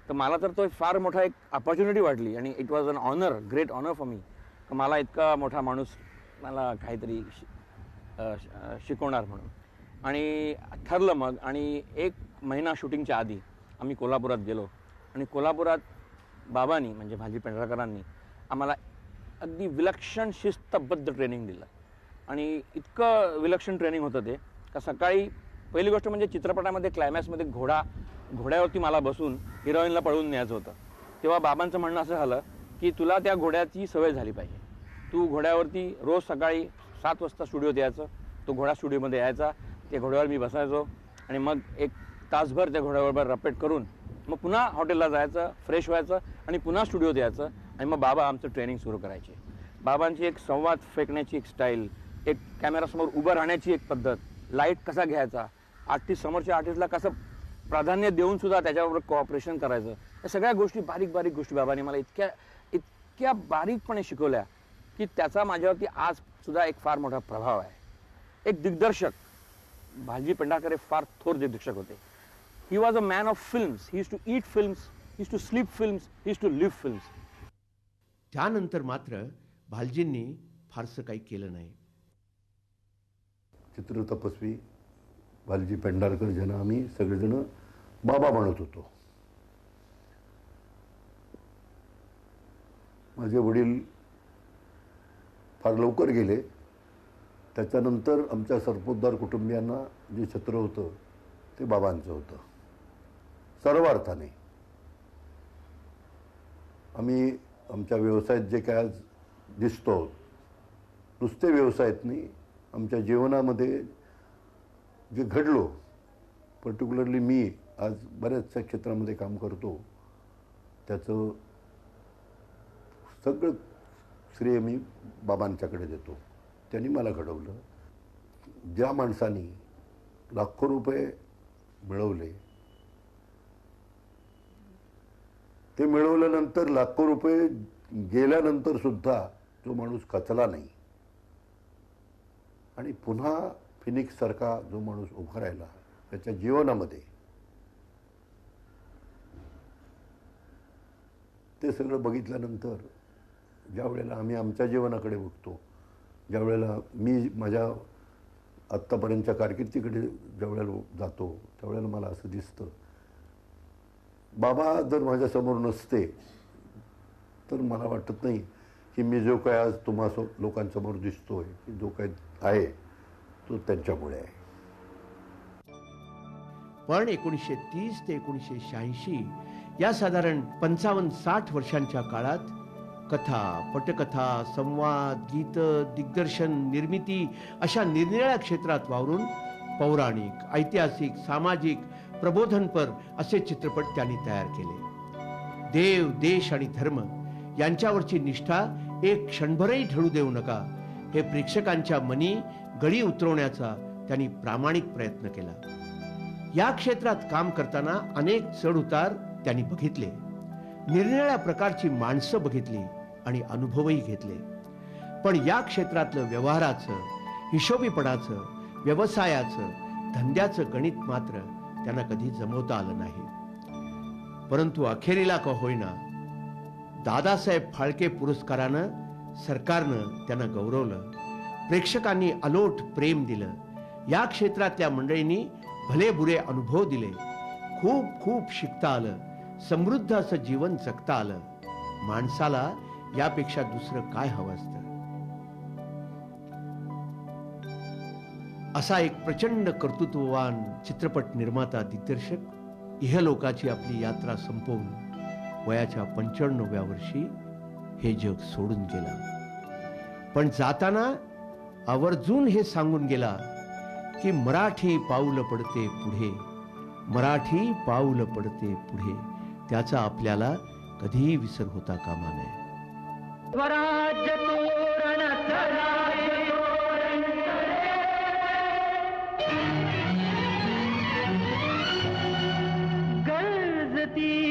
तर मला तर तो फार मोठा एक अपॉर्च्युनिटी वाटली आणि it was an honour, great honour for me. मला इतका मोठा माणूस मला काहीतरी शिकवणार म्हणून. आणि ठरलं मग. आणि 1 महिना शूटिंगच्या आधी आम्ही कोल्हापुरात गेलो आणि कोल्हापुरात बाबांनी म्हणजे भालजी पेंढारकरांनी आम्हाला अगदी विलक्षण शिस्तबद्ध ट्रेनिंग दिलं आणि इतकं विलक्षण ट्रेनिंग होतं ते का सकाळी पहिली गोष्ट म्हणजे चित्रपटामध्ये क्लायमॅक्समध्ये घोड्यावरती मला बसून हिरोईनला पळवून न्यायचं होतं. तेव्हा बाबांचं म्हणणं असं झालं की तुला त्या घोड्याची सवय झाली पाहिजे. तू घोड्यावरती रोज सकाळी 7 वाजता स्टुडिओत यायचं. तो घोडा स्टुडिओमध्ये यायचा, त्या घोड्यावर मी बसायचो आणि मग 1 तासभर त्या घोड्यावर रपेट करून मग पुन्हा हॉटेलला जायचं, फ्रेश व्हायचं आणि पुन्हा स्टुडिओत यायचं आणि मग बाबा आमचं ट्रेनिंग सुरू करायचे. बाबांची एक संवाद फेकण्याची एक स्टाईल, एक कॅमेरासमोर उभं राहण्याची एक पद्धत, लाईट कसा घ्यायचा, आर्टिस्ट समोरच्या आर्टिस्टला कसं प्राधान्य देऊन सुद्धा त्याच्याबरोबर कोऑपरेशन करायचं, या सगळ्या गोष्टी बारीक बारीक गोष्टी बाबांनी मला इतक्या बारीकपणे शिकवल्या की त्याचा माझ्यावरती आज सुद्धा एक फार मोठा प्रभाव आहे. एक दिग्दर्शक, भालजी पेंढारकर हे फार थोर दिग्दर्शक होते. He was a man of films. He used to eat films, he used to sleep films, he used to live films. त्यानंतर मात्र भालजींनी फारसं काही केलं नाही. चित्रतपस्वी भालजी पेंढारकर ज्यांना आम्ही सगळेजण बाबा म्हणत होतो. माझे वडील फार लवकर गेले. त्याच्यानंतर आमच्या सरपोतदार कुटुंबियांना जे छत्र होतं ते बाबांचं होतं. सर्व अर्थाने आम्ही आमच्या व्यवसायात जे काय आज दिसतो, नुसते व्यवसायात नाही, आमच्या जीवनामध्ये जे घडलो, पर्टिक्युलरली मी आज बऱ्याचशा क्षेत्रामध्ये काम करतो, त्याचं सगळं श्रेय मी बाबांच्याकडे देतो. त्यांनी मला घडवलं. ज्या माणसांनी लाखो रुपये मिळवले, ते मिळवल्यानंतर लाखो रुपये गेल्यानंतर सुद्धा तो माणूस खचला नाही आणि पुन्हा फिनिक्स सारखा जो माणूस उभा राहिला त्याच्या जीवनामध्ये, ते सगळं बघितल्यानंतर ज्या वेळेला आम्ही आमच्या जीवनाकडे बघतो, ज्या वेळेला मी माझ्या आत्तापर्यंतच्या कारकिर्दीकडे ज्या वेळेला जातो, त्यावेळेला मला असं दिसतं, बाबा जर माझ्यासमोर नसते तर मला वाटत नाही की मी जो काय आज तुम्हा लोकांसमोर दिसतोय, जो काय आहे तो त्यांच्यामुळे आहे. पण 1930 ते 1986 या साधारण 55-60 वर्षांच्या काळात कथा, पटकथा, संवाद, गीत, दिग्दर्शन, निर्मिती अशा निरनिराळ्या क्षेत्रात वावरून पौराणिक, ऐतिहासिक, सामाजिक, प्रबोधनपर असे चित्रपट त्यांनी तयार केले. देव, देश आणि धर्म यांच्यावरची निष्ठा एक क्षणभरही ढळू देऊ नका, हे प्रेक्षकांच्या मनी गळी उतरवण्याचा त्यांनी प्रामाणिक प्रयत्न केला. या क्षेत्रात काम करताना अनेक चढ-उतार त्यांनी बघितले, निरनिराळ्या प्रकारची माणसं बघितली आणि अनुभवही घेतले. पण या क्षेत्रातलं व्यवहाराचं, हिशोबीपणाचं, व्यवसायाचं, धंद्याचं गणित मात्र त्यांना कधी जमवता आलं नाही. परंतु अखेरीला का होईना दादासाहेब फाळके पुरस्कारानं सरकारनं त्यांना गौरवलं. प्रेक्षकांनी अलोट प्रेम दिलं. या क्षेत्रातल्या मंडळींनी भले बुरे अनुभव दिले. खूप खूप शिकता आलं. समृद्ध असं जीवन जगता आलं. माणसाला यापेक्षा दुसरं काय हवं असतं. असा एक प्रचंड कर्तृत्ववान चित्रपट निर्माता, दिग्दर्शक इहलोकाची आपली यात्रा संपवून वयाच्या 95व्या वर्षी हे जग सोडून गेला. पण जाताना आवर्जून हे सांगून गेला की मराठी पाऊल पडते पुढे, मराठी पाऊल पडते पुढे. त्याचा आपल्याला कधीही विसर होता कामा नये. स्वराज्य तोरण गरजती